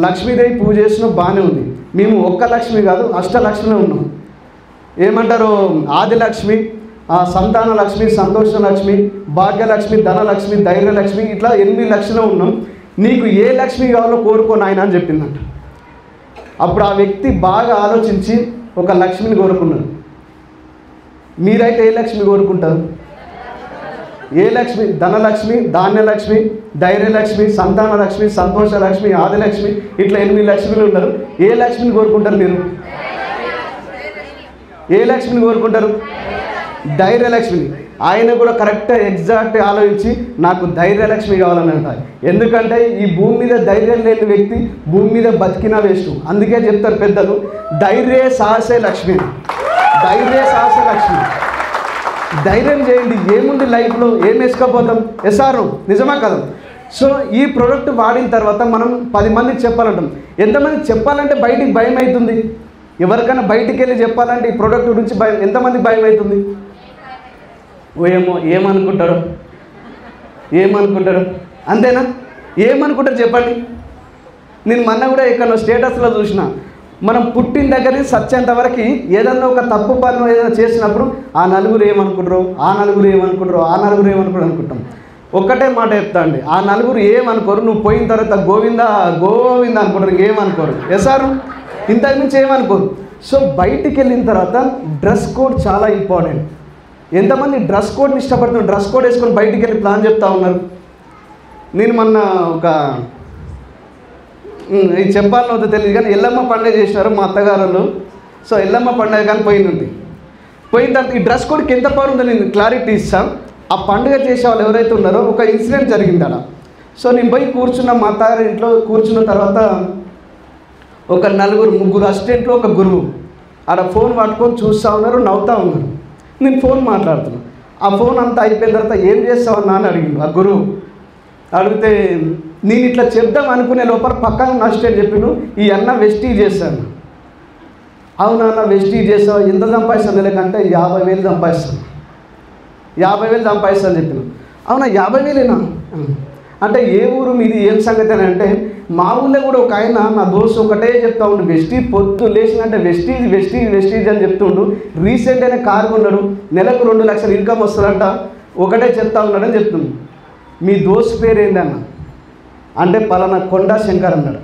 లక్ష్మీదేవి పూజ చేసిన బాగానే ఉంది, మేము ఒక్క లక్ష్మి కాదు అష్టలక్ష్మిలో ఉన్నాం. ఏమంటారు? ఆదిలక్ష్మి, సంతాన లక్ష్మి, సంతోష లక్ష్మి, భాగ్యలక్ష్మి, ధనలక్ష్మి, ధైర్యలక్ష్మి, ఇట్లా 8 లక్షలు ఉన్నాం, నీకు ఏ లక్ష్మి కావాలో కోరుకో నాయన అని చెప్పిందంట. అప్పుడు ఆ వ్యక్తి బాగా ఆలోచించి ఒక లక్ష్మిని కోరుకున్నాడు. మీరైతే ఏ లక్ష్మి కోరుకుంటారు? ఏ లక్ష్మి? ధనలక్ష్మి, ధాన్యలక్ష్మి, ధైర్యలక్ష్మి, సంతాన లక్ష్మి, సంతోష లక్ష్మి, ఆదిలక్ష్మి, ఇట్లా 8 లక్ష్మిలు ఉన్నారు. ఏ లక్ష్మిని కోరుకుంటారు మీరు? ఏ లక్ష్మిని కోరుకుంటారు? ధైర్యలక్ష్మిని. ఆయన కూడా కరెక్ట్గా ఎగ్జాక్ట్ ఆలోచించి నాకు ధైర్యలక్ష్మి కావాలని అంటారు. ఎందుకంటే ఈ భూమి మీద ధైర్యం లేని వ్యక్తి భూమి మీద బతికినా వేస్ట్. అందుకే చెప్తారు పెద్దలు, ధైర్య సాహసే లక్ష్మి. ధైర్యం చేయండి. ఏముంది లైఫ్లో, ఏం వేసుకపోతాం? ఎస్ఆర్ నిజమా కదా? సో ఈ ప్రోడక్ట్ వాడిన తర్వాత మనం 10 మందికి చెప్పాలంటాం. ఎంతమందికి చెప్పాలంటే బయటికి భయం అవుతుంది. ఎవరికైనా బయటికి వెళ్ళి చెప్పాలంటే ఈ ప్రోడక్ట్ గురించి భయం, ఎంతమందికి భయం అవుతుంది? ఏమనుకుంటారు అంతేనా? ఏమనుకుంటారు చెప్పండి. నేను మొన్న కూడా ఎక్కడో స్టేటస్లో చూసిన, మనం పుట్టిన దగ్గర సత్యంత వరకు ఏదన్నా ఒక తప్పు పని ఏదైనా చేసినప్పుడు ఆ నలుగురు ఏమనుకుంటారు అనుకుంటాం. ఒక్కటే మాట చెప్తా అండి, ఆ నలుగురు ఏమనుకోరు, నువ్వు పోయిన తర్వాత గోవింద అనుకుంటారు, ఏమనుకోరు. ఎసారు ఇంతకుమించి ఏమనుకోరు. సో బయటికి వెళ్ళిన తర్వాత డ్రెస్ కోడ్ చాలా ఇంపార్టెంట్. ఎంతమంది డ్రెస్ కోడ్ని ఇష్టపడుతున్నారు? డ్రెస్ కోడ్ వేసుకొని బయటికి వెళ్ళి ప్లాన్ చెప్తా ఉన్నారు. నేను మొన్న ఇది చెప్పాలని వద్ద తెలియదు కానీ ఎల్లమ్మ పండుగ చేసినారు మా అత్తగారు. సో ఎల్లమ్మ పండుగ కానీ పోయిన తర్వాత ఈ డ్రెస్ కోడ్కి ఎంత పవర్ ఉందో నేను క్లారిటీ ఇస్తాను. ఆ పండుగ చేసే వాళ్ళు ఎవరైతే ఉన్నారో ఒక ఇన్సిడెంట్ జరిగింది అలా. సో నేను పోయి కూర్చున్న మా అత్తగారి ఇంట్లో కూర్చున్న తర్వాత ఒక 4-3 అసిస్టెంట్లు, ఒక గురువు ఆడ ఫోన్ పట్టుకొని చూస్తూ ఉన్నారు, నవ్వుతూ ఉన్నారు. నేను ఫోన్ మాట్లాడుతున్నాను. ఆ ఫోన్ అంతా అయిపోయిన తర్వాత ఏం చేస్తావన్నా అని అడిగిండు ఆ గురువు. అడిగితే నేను ఇట్లా చెప్దాం అనుకునే లోపల పక్కన అసిస్టెంట్ చెప్పిండు, ఈ అన్న వెస్టీజ్ చేస్తాను. అవునా అన్న వెస్టీజ్ చేస్తావు, ఎంత సంపాదిస్తాను లేకంటే 50,000 సంపాదిస్తాను. 50,000 సంపాదిస్తాను చెప్పిన. అవునా 50,000ఏనా? అంటే ఏ ఊరు మీది ఏం సంగతి అని అంటే మా ఊళ్ళో కూడా ఒక ఆయన నా దోస్తు ఒకటే చెప్తా ఉండు, వెస్టీజ్ పొద్దు లేచిందంటే వెస్టీజ్ వెస్టీజ్ వెస్టీజ్ అని చెప్తుండు. రీసెంట్ అయినా కారు కొన్నాడు, నెలకు 2 లక్షలు ఇన్కమ్ వస్తుందంట, ఒకటే చెప్తా ఉన్నాడని చెప్తుంది. మీ దోస్తు పేరు ఏందన్న అంటే పలానా కొండా శంకర్ అన్నాడు.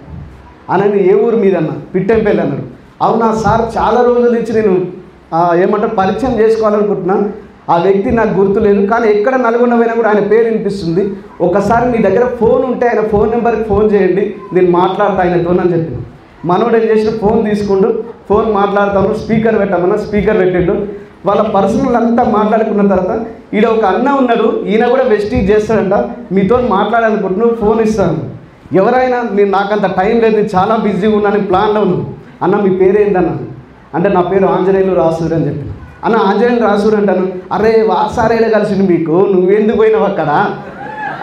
అనని ఏ ఊరు మీదన్న? పిట్టెంపల్లి అన్నాడు. అవునా సార్, చాలా రోజుల నుంచి నేను ఏమంటారు పరిచయం చేసుకోవాలనుకుంటున్నా, ఆ వ్యక్తి నాకు గుర్తులేదు, కానీ ఎక్కడ నల్గొండ పోయినా కూడా ఆయన పేరు వినిపిస్తుంది. ఒకసారి మీ దగ్గర ఫోన్ ఉంటే ఆయన ఫోన్ నెంబర్కి ఫోన్ చేయండి, నేను మాట్లాడతా ఆయనతో అని చెప్పిన. మనోడు ఏం చేసిన ఫోన్ తీసుకుంటూ ఫోన్ మాట్లాడతాము, స్పీకర్ పెట్టామన్నా స్పీకర్ పెట్టిండు. వాళ్ళ పర్సనల్ అంతా మాట్లాడుకున్న తర్వాత ఈడ ఒక అన్న ఉన్నాడు, ఈయన కూడా వెస్టీజ్ చేస్తాడంట, మీతో మాట్లాడాలనుకుంటున్నాను, ఫోన్ ఇస్తాను. ఎవరైనా నేను నాకంత టైం లేదు, నేను చాలా బిజీగా ఉన్నాను, ప్లాన్లో ఉన్నాను. అన్న మీ పేరేందన్న అంటే నా పేరు ఆంజనేయులు రాసూరి అని చెప్పిన. అన్న ఆంజనేయులు రాసూరి అంటాను. అరే వాసారేడే కలిసింది మీకు, నువ్వెందుకు పోయినావు అక్కడ?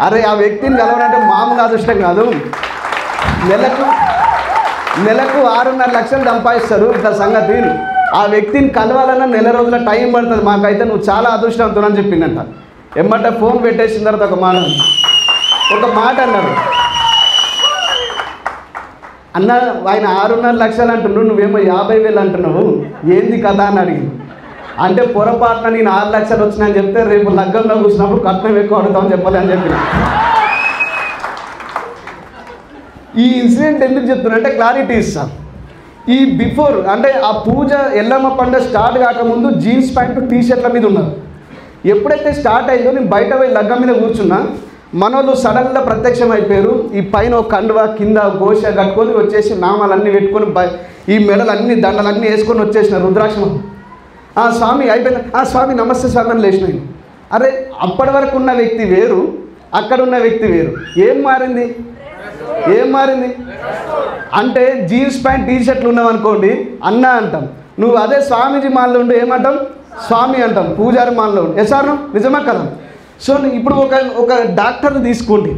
అరే ఆ వ్యక్తిని కలవాలంటే మామూలు అదృష్టం కాదు, నెలకు 6.5 లక్షలు సంపాదిస్తారు. ఇట్లా సంగతి, ఆ వ్యక్తిని కలవాలన్నా నెల రోజుల టైం పడుతుంది, మాకైతే నువ్వు చాలా అదృష్టవంతుడు అని చెప్పిందంట. ఎమ్మట ఫోన్ పెట్టేసిన తర్వాత ఒక మాట అన్నారు. అన్న ఆయన 6.5 లక్షలు అంటున్నావు, నువ్వేమో 50,000 అంటున్నావు, ఏంది కదా అని అడిగింది. అంటే పొరపాటున నేను 6 లక్షలు వచ్చినాయని చెప్తే రేపు లగ్గంలో కూర్చున్నప్పుడు కట్నం ఎక్కువ అడుగుతామని చెప్పాలి అని చెప్పిన. ఈ ఇన్సిడెంట్ ఎందుకు చెప్తున్నా అంటే క్లారిటీ ఇస్తాను. ఈ బిఫోర్ అంటే ఆ పూజ ఎల్లమ్మ పండుగ స్టార్ట్ కాకముందు జీన్స్ ప్యాంటు టీషర్ట్ల మీద ఉన్నారు. ఎప్పుడైతే స్టార్ట్ అయిందో నేను బయట పోయి లగ్గం మీద కూర్చున్నా, మనోళ్ళు సడన్గా ప్రత్యక్షం అయిపోయారు. ఈ పైన ఒక కండువ కింద గోష కట్టుకొని వచ్చేసి నామాలన్నీ పెట్టుకొని ఈ మెడలన్నీ దండలన్నీ వేసుకొని వచ్చేసినారు రుద్రాక్షం. స్వామి అయిపోయింది, స్వామి నమస్తే స్వామి అని లేచినాయి. అరే అప్పటి వరకు ఉన్న వ్యక్తి వేరు, అక్కడ ఉన్న వ్యక్తి వేరు. ఏం మారింది అంటే జీన్స్ ప్యాంట్ టీషర్ట్లు ఉన్నామనుకోండి అన్న అంటాం, నువ్వు అదే స్వామీజీ మాల్లో ఉండి ఏమంటాం? స్వామి అంటాం. పూజారి మాల్లో ఉండి ఎసారు నిజమా కదా? సో ఇప్పుడు ఒక డాక్టర్ని తీసుకోండి,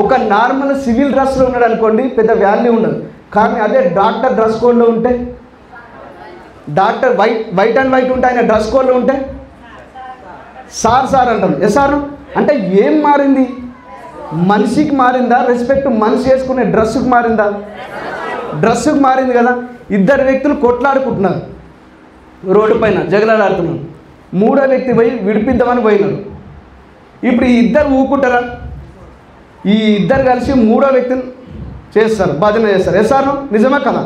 ఒక నార్మల్ సివిల్ డ్రెస్లో ఉన్నాడు అనుకోండి, పెద్ద వాల్యూ ఉండదు. కానీ అదే డాక్టర్ డ్రెస్ కోడ్లో ఉంటే, డాక్టర్ వైట్ అండ్ వైట్ ఉంటే ఆయన డ్రెస్ కోడ్లో ఉంటే సార్ అంటాం. ఎసారు అంటే ఏం మారింది? మనిషికి మారిందా? రెస్పెక్ట్ మనిషి వేసుకునే డ్రెస్సుకు మారిందా? డ్రెస్సుకు మారింది కదా. ఇద్దరు వ్యక్తులు కొట్లాడుకుంటున్నారు రోడ్డు పైన, జగలాడుతున్నారు. మూడో వ్యక్తి పోయి విడిపిద్దామని పోయినాడు. ఇప్పుడు ఈ ఇద్దరు ఊకుంటారా? ఈ ఇద్దరు కలిసి మూడో వ్యక్తిని చేస్తారు, భజన చేస్తారు. ఎసారు నిజమే కదా?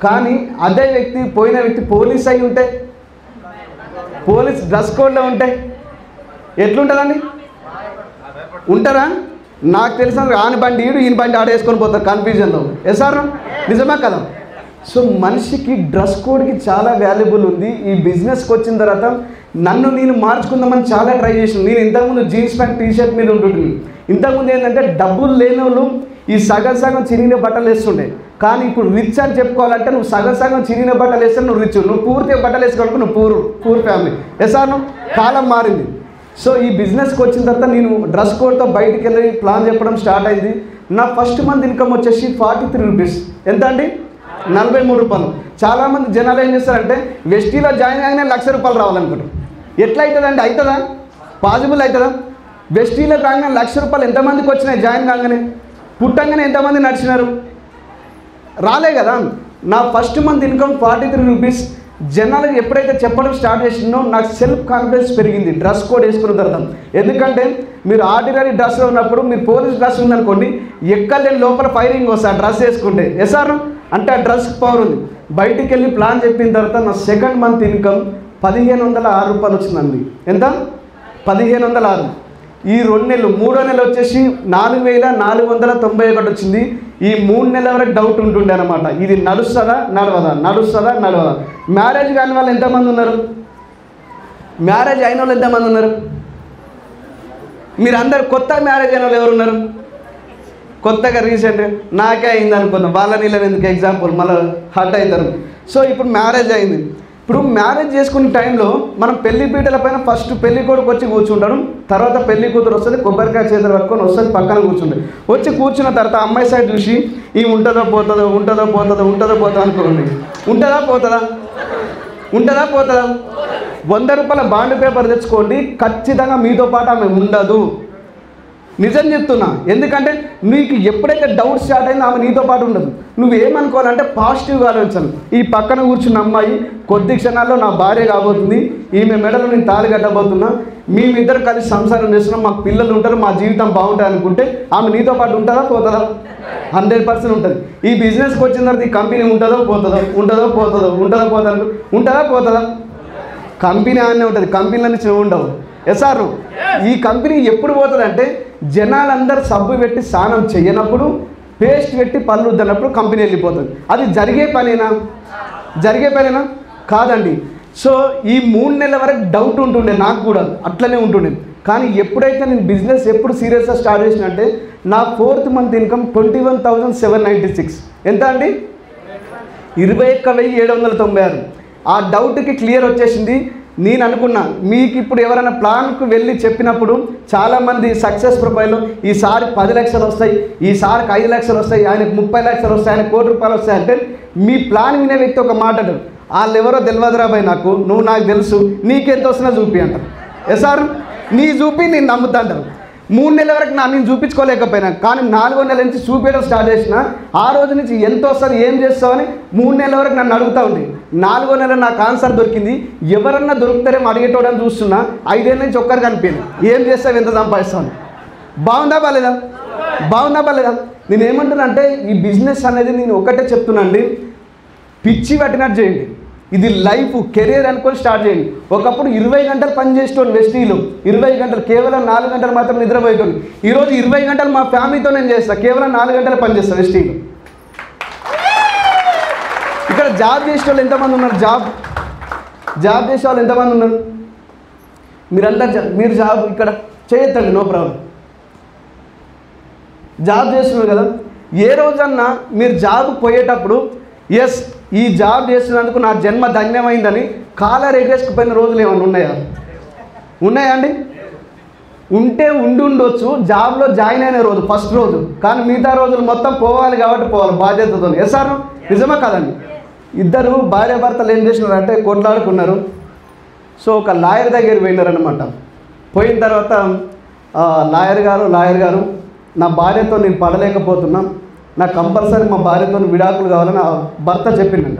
కానీ అదే వ్యక్తి పోయిన వ్యక్తి పోలీస్ అయి ఉంటే, పోలీస్ డ్రెస్ కోడ్లో ఉంటే ఎట్లుంటుందండి? ఉంటారా? నాకు తెలిసిన ఆని బండి ఈయన బండి ఆడేసుకొని పోతారు కన్ఫ్యూజన్లో. ఎసారు నిజమే కదా? సో మనిషికి డ్రెస్ కోడ్కి చాలా వాల్యుబుల్ ఉంది. ఈ బిజినెస్కి వచ్చిన తర్వాత నన్ను నేను మార్చుకుందామని చాలా ట్రై చేసాను. నేను ఇంతకుముందు జీన్స్ ప్యాంట్ టీషర్ట్ మీద ఉంటుంటుంది. ఇంతకుముందు ఏంటంటే డబ్బులు లేని వాళ్ళు ఈ సగం చిరిగిన బట్టలు వేస్తుండే. కానీ ఇప్పుడు రిచ్ అని చెప్పుకోవాలంటే నువ్వు సగం చిరిగిన బట్టలు వేస్తే నువ్వు రిచ్, నువ్వు పూర్తిగా బట్టలు వేసుకోవడానికి నువ్వు పూర్ ఫ్యామిలీ. ఎసాను కాలం మారింది. సో ఈ బిజినెస్కి వచ్చిన తర్వాత నేను డ్రెస్ కోడ్తో బయటికి వెళ్ళి ప్లాన్ చెప్పడం స్టార్ట్ అయింది. నా ఫస్ట్ మంత్ ఇన్కమ్ వచ్చేసి 43 రూపీస్. ఎంత అండి? 43 రూపాయలు. చాలామంది జనాలు ఏం చేస్తారంటే వెస్టీలో జాయిన్ అయినా ₹1,00,000 రావాలనుకుంటారు. ఎట్లా అవుతుందండి? అవుతుందా? పాసిబుల్ అవుతుందా? వెస్టీలో రాగానే ₹1,00,000 ఎంతమందికి వచ్చినాయి? జాయిన్ కాగానే పుట్టంగానే ఎంతమంది నడిచినారు? రాలే కదా. నా ఫస్ట్ మంత్ ఇన్కమ్ 43 రూపీస్. జనాలకు ఎప్పుడైతే చెప్పడం స్టార్ట్ చేసిందో నాకు సెల్ఫ్ కాన్ఫిడెన్స్ పెరిగింది డ్రెస్ కోడ్ వేసుకున్న తర్వాత. ఎందుకంటే మీరు ఆర్డినరీ డ్రెస్లో ఉన్నప్పుడు, మీరు పోలీస్ డ్రెస్ ఉందనుకోండి, ఎక్కలేని లోపల ఫైరింగ్ వస్తుంది డ్రెస్ వేసుకుంటే. ఎసారు అంటే ఆ డ్రెస్కి పవర్ ఉంది. బయటికి వెళ్ళి ప్లాన్ చెప్పిన తర్వాత నా సెకండ్ మంత్ ఇన్కమ్ ₹1,506 వచ్చిందండి. ఎంత? 1,506. ఈ 2 నెలలు, మూడో నెల వచ్చేసి 4,491 వచ్చింది. ఈ 3 నెలల వరకు డౌట్ ఉంటుండే అనమాట, ఇది నడుస్తుందా నడవదా. మ్యారేజ్ కాని వాళ్ళు ఎంతమంది ఉన్నారు? మ్యారేజ్ అయిన వాళ్ళు ఎంతమంది ఉన్నారు? మీరు అందరు కొత్త మ్యారేజ్ అయిన వాళ్ళు ఎవరు ఉన్నారు? కొత్తగా రీసెంట్గా నాకే అయింది అనుకుందాం, వాళ్ళ నీళ్ళని ఎందుకు ఎగ్జాంపుల్ మళ్ళీ హర్ట్ అవుతారు. సో ఇప్పుడు మ్యారేజ్ అయింది. ఇప్పుడు మ్యారేజ్ చేసుకునే టైంలో మనం పెళ్లి పీటల పైన ఫస్ట్ పెళ్లి కొడుకు వచ్చి కూర్చుంటాడు, తర్వాత పెళ్లి కూతురు వస్తుంది, కొబ్బరికాయ చేతులు పట్టుకొని వస్తుంది, పక్కన కూర్చుంటుంది. వచ్చి కూర్చున్న తర్వాత అమ్మాయి సైడ్ చూసి ఈ ఉంటుందో పోతుందో అనుకోండి. ఉంటుందా పోతుందా ₹100 బాండ్ పేపర్ తెచ్చుకోండి, ఖచ్చితంగా మీతో పాటు ఆమె ఉండదు. నిజం చెప్తున్నా. ఎందుకంటే నీకు ఎప్పుడైతే డౌట్ స్టార్ట్ అయిందో ఆమె నీతో పాటు ఉండదు. నువ్వేమనుకోవాలంటే పాజిటివ్గా ఆలోచించాలి. ఈ పక్కన కూర్చున్న అమ్మాయి కొద్ది క్షణాల్లో నా భార్య కాబోతుంది, ఈమె మెడలో నేను తాళి కట్టబోతున్నా, మేమిద్దరు కలిసి సంసారం చేస్తున్నాం, మాకు పిల్లలు ఉంటారు, మా జీవితం బాగుంటుంది అనుకుంటే ఆమె నీతో పాటు ఉంటుందా పోతుందా? 100% ఉంటుంది. ఈ బిజినెస్కి వచ్చిన తర్వాత ఈ కంపెనీ ఉంటుందో పోతుందో, ఉంటుందో పోతుందో, ఉంటుందా పోతుందా? కంపెనీ అనే ఉంటుంది, కంపెనీల నుంచి ఉండవు. ఎస్ఆర్ ఈ కంపెనీ ఎప్పుడు పోతుందంటే జనాలందరూ సబ్బు పెట్టి స్నానం చేయనప్పుడు, పేస్ట్ పెట్టి పళ్ళు వద్దన్నప్పుడు కంపెనీ వెళ్ళిపోతుంది. అది జరిగే పనేనా? కాదండి. సో ఈ 3 నెలల వరకు డౌట్ ఉంటుండే, నాకు కూడా అట్లనే ఉంటుండే. కానీ ఎప్పుడైతే నేను బిజినెస్ ఎప్పుడు సీరియస్గా స్టార్ట్ చేసినంటే నా 4th మంత్ ఇన్కమ్ 21,796. ఎంత అండి? 21,796. ఆ డౌట్కి క్లియర్ వచ్చేసింది. నేను అనుకున్నా మీకు ఇప్పుడు ఎవరైనా ప్లాన్కు వెళ్ళి చెప్పినప్పుడు చాలామంది సక్సెస్ ప్రొఫైల్లో ఈసారి 10 లక్షలు వస్తాయి, ఈసారికి 5 లక్షలు వస్తాయి, ఆయనకు 30 లక్షలు వస్తాయి, ఆయనకు ₹1 కోటి వస్తాయి అంటే మీ ప్లాన్ వినే వ్యక్తి ఒక మాట అంటారు, వాళ్ళు ఎవరో తెలియదురా బాయ్, నువ్వు నాకు తెలుసు, నీకెంత వస్తున్నా చూపి అంటారు. ఎస్ఆర్ నీ చూపి నేను నమ్ముతా అంటారు. 3 నెలల వరకు నేను చూపించుకోలేకపోయినా, కానీ 4వ నెల నుంచి చూపించడం స్టార్ట్ చేసిన. ఆ రోజు నుంచి ఎంత వస్తుంది, ఏం చేస్తావని 3 నెలల వరకు నన్ను అడుగుతూ ఉంది. 4వ నెల నాకు ఆన్సర్ దొరికింది. ఎవరన్నా దొరుకుతారేమో అడిగేటోడని చూస్తున్నా. 5 ఏళ్ళ నుంచి ఒక్కరు కనిపించింది. ఏం చేస్తావు, ఎంత సంపాదిస్తావు? బాగుందా బాలేదా? నేను ఏమంటున్నా అంటే ఈ బిజినెస్ అనేది నేను ఒకటే చెప్తున్నాండి, పిచ్చి పట్టినట్టు చేయండి. ఇది లైఫ్ కెరీర్ అనుకొని స్టార్ట్ చేయండి. ఒకప్పుడు 20 గంటలు పని చేసేటోళ్ళు వెస్టీలో, 20 గంటలు కేవలం 4 గంటలు మాత్రం నిద్రపోయేటోళ్ళు. ఈరోజు 20 గంటలు మా ఫ్యామిలీతో నేను చేస్తాను, కేవలం 4 గంటలు పని చేస్తాను వెస్టీలో. ఇక్కడ జాబ్ చేసేటోళ్ళు ఎంతమంది ఉన్నారు? జాబ్ చేసేవాళ్ళు ఎంతమంది ఉన్నారు? మీరు జాబ్ ఇక్కడ చేయొద్దండి, నో ప్రాబ్లం. జాబ్ చేస్తున్నారు కదా, ఏ రోజన్నా మీరు జాబ్ పోయేటప్పుడు ఎస్ ఈ జాబ్ చేస్తున్నందుకు నా జన్మ ధన్యమైందని కాలర్ ఎగేసుకుపోయిన రోజులు ఏమైనా ఉన్నాయా అండి? ఉంటే ఉండొచ్చు. జాబ్లో జాయిన్ అయిన రోజు ఫస్ట్ రోజు, కానీ మిగతా రోజులు మొత్తం పోవాలి కాబట్టి పోవాలి బాధ్యతతో. ఎస్ఆర్ నిజమా కాదండి? ఇద్దరు భార్యాభర్తలు ఏం చేసినారంటే కొట్లాడుకున్నారు. సో ఒక లాయర్ దగ్గర పోయినారనమాట. పోయిన తర్వాత లాయర్ గారు నా భార్యతో నేను పడలేకపోతున్నా, నాకు కంపల్సరీ మా భార్యతో విడాకులు కావాలని ఆ భర్త చెప్పిందంట.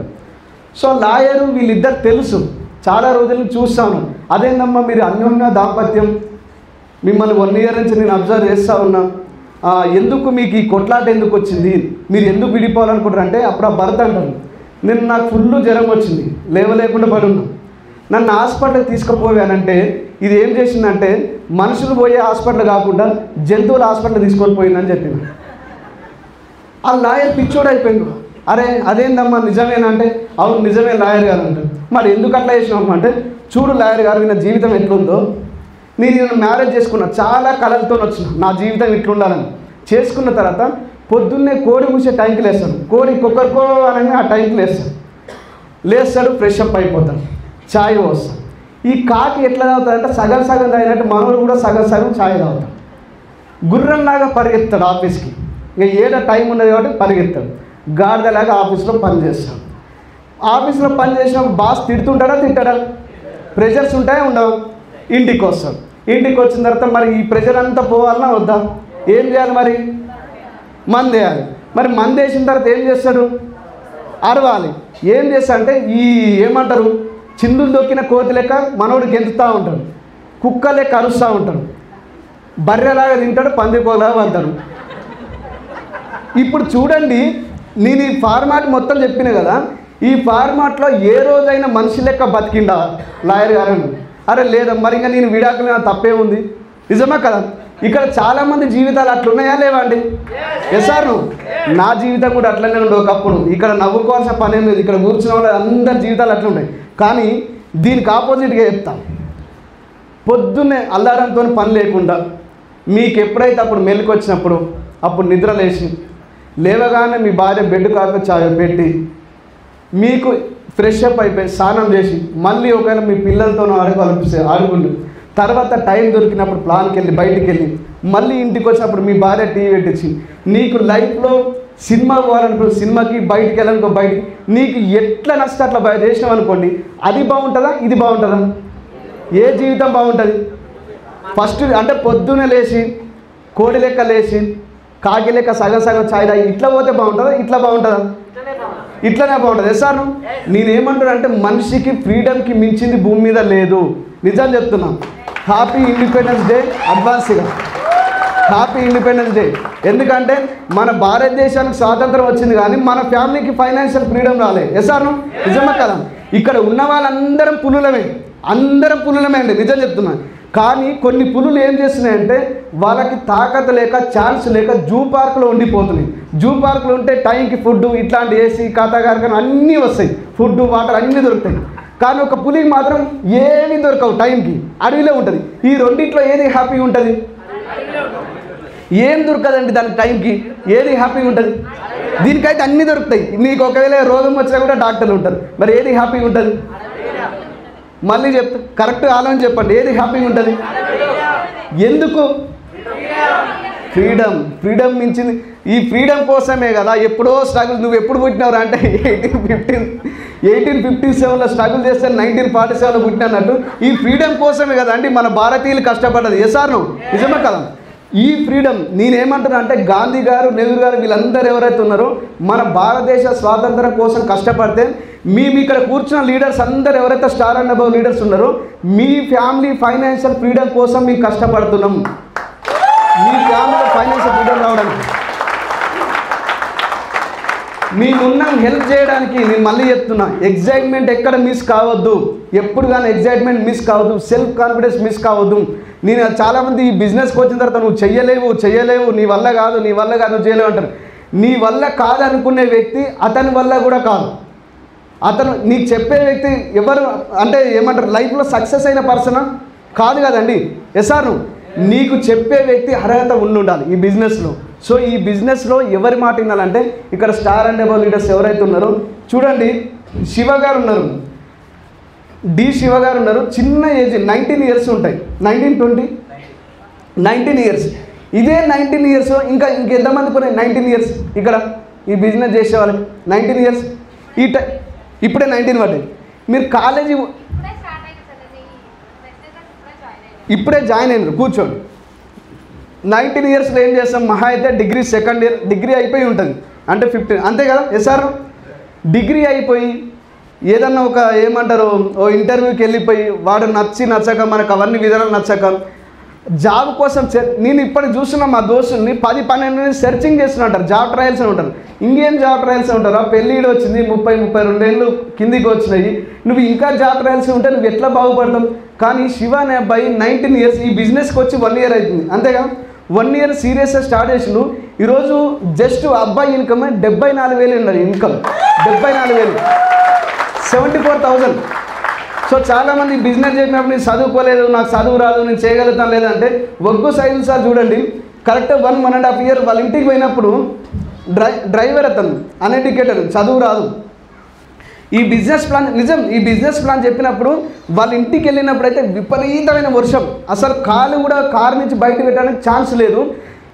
సో లాయరు వీళ్ళిద్దరు తెలుసు, చాలా రోజులు చూస్తాను. అదేందమ్మా మీరు అన్యోన్య దాంపత్యం, మిమ్మల్ని 1 ఇయర్ నుంచి నేను అబ్జర్వ్ చేస్తూ ఉన్నా, ఎందుకు మీకు ఈ కొట్లాట ఎందుకు వచ్చింది, మీరు ఎందుకు విడిపోవాలనుకుంటారు అంటే అప్పుడు ఆ భర్త అంటారు, నాకు ఫుల్ జ్వరం వచ్చింది, లేవలేకుండా పడి ఉన్నా, నన్ను హాస్పిటల్కి తీసుకుపోయానంటే ఇది ఏం చేసిందంటే మనుషులు పోయే హాస్పిటల్ కాకుండా జంతువుల హాస్పిటల్ తీసుకొని పోయిందని చెప్పింది. ఆ లాయర్ పిచ్చోడు అయిపోయింది. అరే అదేందమ్మా నిజమేనా అంటే అవును నిజమే లాయర్ గారు అంటారు. మరి ఎందుకు అట్లా చేసినామమ్మా అంటే చూడు లాయర్ గారు నా జీవితం ఎట్లుందో, నేను మ్యారేజ్ చేసుకున్నా, చాలా కళలతో వచ్చిన నా జీవితం ఇట్లుండాలని. చేసుకున్న తర్వాత పొద్దున్నే కోడి కూసే టైంకి లేస్తాడు, కోడి కుక్కర్కో అని ఆ టైంకి లేస్తాడు, ఫ్రెష్ అప్ అయిపోతాడు, ఛాయ్ పోస్తాడు. ఈ కాకి ఎట్లా తాగుతాడంటే సగం తాగినట్టు మనోడు కూడా సగం ఛాయ్ తాగుతాడు. గుర్రంలాగా పరిగెత్తాడు ఆఫీస్కి, ఇంకా ఏదో టైం ఉండదు కాబట్టి పరిగెత్తాడు. గాడిదలాగా ఆఫీస్లో పని చేస్తాడు. ఆఫీస్లో పని చేసినప్పుడు బాస్ తిట్టడా? ప్రెషర్స్ ఉంటాయా ఉండవు? ఇంటికి వస్తాడు. ఇంటికి వచ్చిన తర్వాత మరి ఈ ప్రెషర్ అంతా పోవాలన్నా వద్దా? ఏం చేయాలి మరి? మందు వేయాలి. మరి మందు వేసిన తర్వాత ఏం చేస్తాడు? అరవాలి. ఏం చేస్తాడంటే ఏమంటారు, చిందులు దొక్కిన కోతి లెక్క మనోడు గెంతుతూ ఉంటాడు, కుక్క లెక్క అరుస్తూ ఉంటాడు, బర్రెలాగా తింటాడు, పందిపోలాగా అంటాడు. ఇప్పుడు చూడండి, నేను ఈ ఫార్మాట్ మొత్తం చెప్పిన కదా, ఈ ఫార్మాట్లో ఏ రోజైనా మనిషి లెక్క బతికిండా లాయర్ గారు? అరే లేదా, మరి ఇంకా నేను విడాకులు తప్పే ఉంది, నిజమా కదా? ఇక్కడ చాలామంది జీవితాలు అట్లున్నాయా లేవా అండి? ఎస్ఆర్ నా జీవితం కూడా అట్లనే ఉండే ఒకప్పుడు. ఇక్కడ నవ్వుకోవాల్సిన పని ఏం లేదు, ఇక్కడ కూర్చున్న వాళ్ళు అందరి జీవితాలు అట్లుంటాయి. కానీ దీనికి ఆపోజిట్గా చెప్తాను, పొద్దున్నే అల్లారంతో పని లేకుండా మీకు ఎప్పుడైతే అప్పుడు మెలకు వచ్చినప్పుడు అప్పుడు నిద్ర లేవగానే మీ భార్య బెడ్ కాక చాయ్ పెట్టి మీకు ఫ్రెష్ అప్ అయిపోయి స్నానం చేసి మళ్ళీ ఒకవేళ మీ పిల్లలతో ఆడుకుంటూ తర్వాత టైం దొరికినప్పుడు ప్లాన్కి వెళ్ళి బయటికి వెళ్ళి మళ్ళీ ఇంటికి వచ్చినప్పుడు మీ భార్య టీవీ పెట్టించి నీకు లైఫ్లో సినిమా పోవాలనుకో సినిమాకి, బయటికి వెళ్ళాలనుకో బయటికి, నీకు ఎట్లా నచ్చితే అట్లా చేసినాం అనుకోండి, అది బాగుంటుందా ఇది బాగుంటుందా? ఏ జీవితం బాగుంటుంది? ఫస్ట్ అంటే పొద్దున్నే లేచి కోడి లెక్క లేచి కాకి లెక్క సగం సగం ఛాయ్ తాగి ఇట్లా పోతే బాగుంటుందా, ఇట్లా బాగుంటుందా? ఇట్లనే బాగుంటుంది. సార్ నేనేమంటున్నా అంటే మనిషికి ఫ్రీడమ్కి మించింది భూమి మీద లేదు. నిజం చెప్తున్నాం. హ్యాపీ ఇండిపెండెన్స్ డే అడ్వాన్స్గా, హ్యాపీ ఇండిపెండెన్స్ డే. ఎందుకంటే మన భారతదేశానికి స్వాతంత్రం వచ్చింది కానీ మన ఫ్యామిలీకి ఫైనాన్షియల్ ఫ్రీడమ్ రాలేదు. సార్ నిజమే కదా? ఇక్కడ ఉన్న వాళ్ళందరం పులులమే, అందరం పులులమే అండి, నిజం చెప్తున్నాను. కానీ కొన్ని పులులు ఏం చేస్తున్నాయంటే వాళ్ళకి తాకత లేక ఛాన్స్ లేక జూ పార్కులో ఉండిపోతున్నాయి. జూ పార్కులో ఉంటే టైంకి ఫుడ్ ఇట్లాంటి ఏసీ ఖాతాగారకం అన్నీ వస్తాయి, ఫుడ్ వాటర్ అన్నీ దొరుకుతాయి. కానీ ఒక పులికి మాత్రం ఏమీ దొరకవు, టైంకి అడవిలో ఉంటుంది. ఈ రెండిట్లో ఏది హ్యాపీగా ఉంటుంది? ఏం దొరకదండి దానికి, టైంకి ఏది హ్యాపీగా ఉంటుంది? దీనికైతే అన్నీ దొరుకుతాయి. నీకు ఒకవేళ రోగం వచ్చినా కూడా డాక్టర్లు ఉంటారు. మరి ఏది హ్యాపీగా ఉంటుంది? మళ్ళీ చెప్తా, కరెక్ట్ ఆలోచన చెప్పండి, ఏది హ్యాపీగా ఉంటుంది? ఎందుకు? ఫ్రీడమ్. ఫ్రీడమ్ మించింది. ఈ ఫ్రీడమ్ కోసమే కదా ఎప్పుడో స్ట్రగుల్. నువ్వు ఎప్పుడు పుట్టినవరా అంటే 1857లో స్ట్రగుల్ చేస్తే 1947లో పుట్టినట్టు ఈ ఫ్రీడమ్ కోసమే కదా అండి మన భారతీయులు కష్టపడ్డది. ఎసార్ను నిజమే కదా? ఈ ఫ్రీడమ్ నేనేమంటున్నా అంటే గాంధీ గారు, నెహ్రూ గారు వీళ్ళందరూ ఎవరైతే ఉన్నారో మన భారతదేశ స్వాతంత్రం కోసం కష్టపడితే మేము ఇక్కడ కూర్చున్న లీడర్స్ అందరూ ఎవరైతే స్టార్ అండ్ అబవ్ లీడర్స్ ఉన్నారో మీ ఫ్యామిలీ ఫైనాన్షియల్ ఫ్రీడమ్ కోసం మేము కష్టపడుతున్నాం. మీ ఫ్యామిలీలో ఫైనాన్షియల్ ఫ్రీడమ్ రావడానికి మేమున్నాం హెల్ప్ చేయడానికి. నేను మళ్ళీ చెప్తున్నా, ఎగ్జైట్మెంట్ ఎక్కడ మిస్ కావద్దు, ఎప్పుడు కానీ ఎగ్జైట్మెంట్ మిస్ కావద్దు, సెల్ఫ్ కాన్ఫిడెన్స్ మిస్ కావద్దు. నేను చాలామంది ఈ బిజినెస్కి వచ్చిన తర్వాత నువ్వు చెయ్యలేవు, నీ వల్ల కాదు నువ్వు చేయలేవు అంటారు. నీ వల్ల కాదనుకునే వ్యక్తి అతని వల్ల కూడా కాదు. అతను నీకు చెప్పే వ్యక్తి ఎవరు అంటే ఏమంటారు, లైఫ్లో సక్సెస్ అయిన పర్సనా కాదు కదండి. ఎసార్ను నీకు చెప్పే వ్యక్తి అర్హత ఉండాలి ఈ బిజినెస్లో. సో ఈ బిజినెస్లో ఎవరి మాట వినాలంటే ఇక్కడ స్టార్ అండ్ అబవ్ లీడర్స్ ఎవరైతే ఉన్నారో చూడండి. శివ గారు ఉన్నారు, డి శివ గారు ఉన్నారు. చిన్న ఏజ్ 19 ఇయర్స్ ఉంటాయి, 19 ఇయర్స్. ఇదే 19 ఇయర్స్ ఇంకెంతమంది కొన్ని 19 ఇయర్స్ ఇక్కడ ఈ బిజినెస్ చేసే వాళ్ళకి 19 ఇయర్స్ ఈ ఇప్పుడే 19 పడ్డాయి. మీరు కాలేజీ ఇప్పుడే జాయిన్ అయినారు, కూర్చోండి. 19 ఇయర్స్లో ఏం చేస్తాం? మహా అయితే డిగ్రీ సెకండ్ ఇయర్, డిగ్రీ అయిపోయి ఉంటుంది అంటే 15, అంతే కదా? ఎస్ఆర్ డిగ్రీ అయిపోయి ఏదన్నా ఒక ఏమంటారు ఓ ఇంటర్వ్యూకి వెళ్ళిపోయి వాడు నచ్చక మనకు అవన్నీ విధానాలు నచ్చక జాబ్ కోసం నేను ఇప్పటికి చూస్తున్నా మా దోస్తుని 10-12 సెర్చింగ్ చేస్తున్నట్టారు, జాబ్ ట్రయల్స్ అని ఉంటారు. ఇంకేం జాబ్ ట్రయల్స్ ఉంటారా? పెళ్ళిడు వచ్చింది, 30-32 ఏళ్ళు కిందికి వచ్చినాయి, నువ్వు ఇంకా జాబ్ ట్రయల్స్ ఉంటే నువ్వు ఎట్లా బాగుపడతావు? కానీ శివ అనే అబ్బాయి 19 ఇయర్స్ ఈ బిజినెస్కి వచ్చి 1 ఇయర్ అవుతుంది, అంతేగా? 1 ఇయర్ సీరియస్గా స్టార్ట్ చేసిండు. ఈరోజు జస్ట్ అబ్బాయి ఇన్కమ్ 74,000 ఉన్నారు, ఇన్కమ్ 74,000, 74,000. సో చాలామంది బిజినెస్ చేసినప్పుడు నేను చదువుకోలేదు, నాకు చదువు రాదు, నేను చేయగలుగుతాను లేదంటే ఒగ్గు సైజు సార్ చూడండి, కరెక్ట్ 1.5 ఇయర్ వాళ్ళ ఇంటికి పోయినప్పుడు డ్రైవర్ అతను అన్ఎడ్యుకేటెడ్, చదువు రాదు. ఈ బిజినెస్ ప్లాన్ నిజం, ఈ బిజినెస్ ప్లాన్ చెప్పినప్పుడు వాళ్ళ ఇంటికి వెళ్ళినప్పుడు అయితే విపరీతమైన వర్షం, అసలు కాలు కూడా కారు నుంచి బయట పెట్టడానికి ఛాన్స్ లేదు.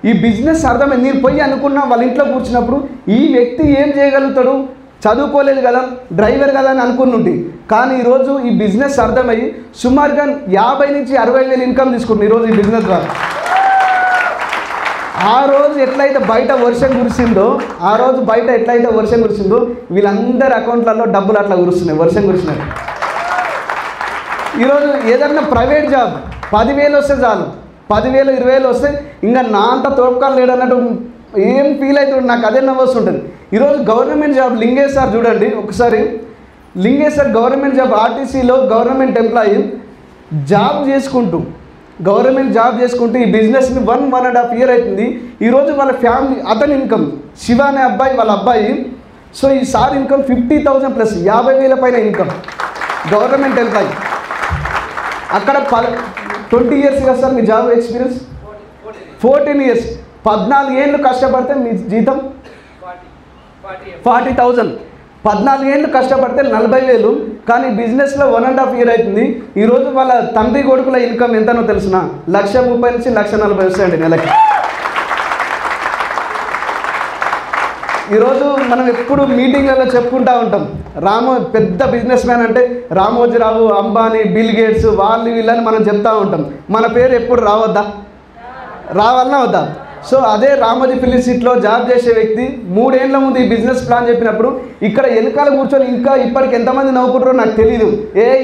ఈ బిజినెస్ అర్థమైంది. నేను పోయి అనుకున్నా వాళ్ళ ఇంట్లో కూర్చున్నప్పుడు ఈ వ్యక్తి ఏం చేయగలుగుతాడు, చదువుకోలేదు కదా, డ్రైవర్ కదా అని అనుకుని. కానీ ఈరోజు ఈ బిజినెస్ అర్థమయ్యి సుమారుగా 50,000 నుంచి 60,000 ఇన్కమ్ తీసుకుంటుంది ఈరోజు ఈ బిజినెస్ ద్వారా. ఆ రోజు ఎట్లయితే బయట వర్షం కురిసిందో, వీళ్ళందరి అకౌంట్లలో డబ్బులు అట్లా కురుస్తున్నాయి, వర్షం కురిసినాయి. ఈరోజు ఏదన్నా ప్రైవేట్ జాబ్ 10,000 వస్తే చాలు, 10,000 20,000 వస్తే ఇంకా నా అంత తోపకాలు లేడన్నట్టు ఏం ఫీల్ అవుతుంది, నాకు అదే నవ్వొస్తుంటుంది. ఈరోజు గవర్నమెంట్ జాబ్ లింగేష్ సార్ చూడండి ఒకసారి, లింగేష్ సార్ గవర్నమెంట్ జాబ్ ఆర్టీసీలో గవర్నమెంట్ ఎంప్లాయీ గవర్నమెంట్ జాబ్ చేసుకుంటూ ఈ బిజినెస్ని 1.5 ఇయర్ అవుతుంది. ఈరోజు వాళ్ళ ఫ్యామిలీ అతని ఇన్కమ్ శివ అనే అబ్బాయి వాళ్ళ అబ్బాయి, సో ఈ సార్ ఇన్కమ్ 50,000 ప్లస్ 50,000 పైన ఇన్కమ్, గవర్నమెంట్ ఎంప్లాయీ. అక్కడ 20 ఇయర్స్ కదా సార్ మీ జాబ్ ఎక్స్పీరియన్స్? 14 ఇయర్స్, 14 ఏళ్ళు కష్టపడితే మీ జీతం 40,000, 14 ఏళ్ళు కష్టపడితే 40,000. కానీ బిజినెస్లో 1.5 ఇయర్ అవుతుంది. ఈరోజు వాళ్ళ తండ్రి కొడుకుల ఇన్కమ్ ఎంతనో తెలుసునా? 1,30,000 నుంచి 1,40,000 వస్తాయండి నెలకి. ఈరోజు మనం ఎప్పుడు మీటింగ్లలో చెప్పుకుంటూ ఉంటాం, పెద్ద బిజినెస్ మ్యాన్ అంటే రామోజీరావు, అంబానీ, బిల్ గేట్స్, వీళ్ళని మనం చెప్తూ ఉంటాం. మన పేరు ఎప్పుడు రావద్దా? రావాలన్నా వద్దా? సో అదే రామోజీ ఫిలిం సిటీలో జాబ్ చేసే వ్యక్తి 3 ఏళ్ల ముందు ఈ బిజినెస్ ప్లాన్ చెప్పినప్పుడు ఇక్కడ వెనకాల కూర్చొని ఇంకా ఇప్పటికి ఎంతమంది నవ్వుకుంటారో నాకు తెలియదు.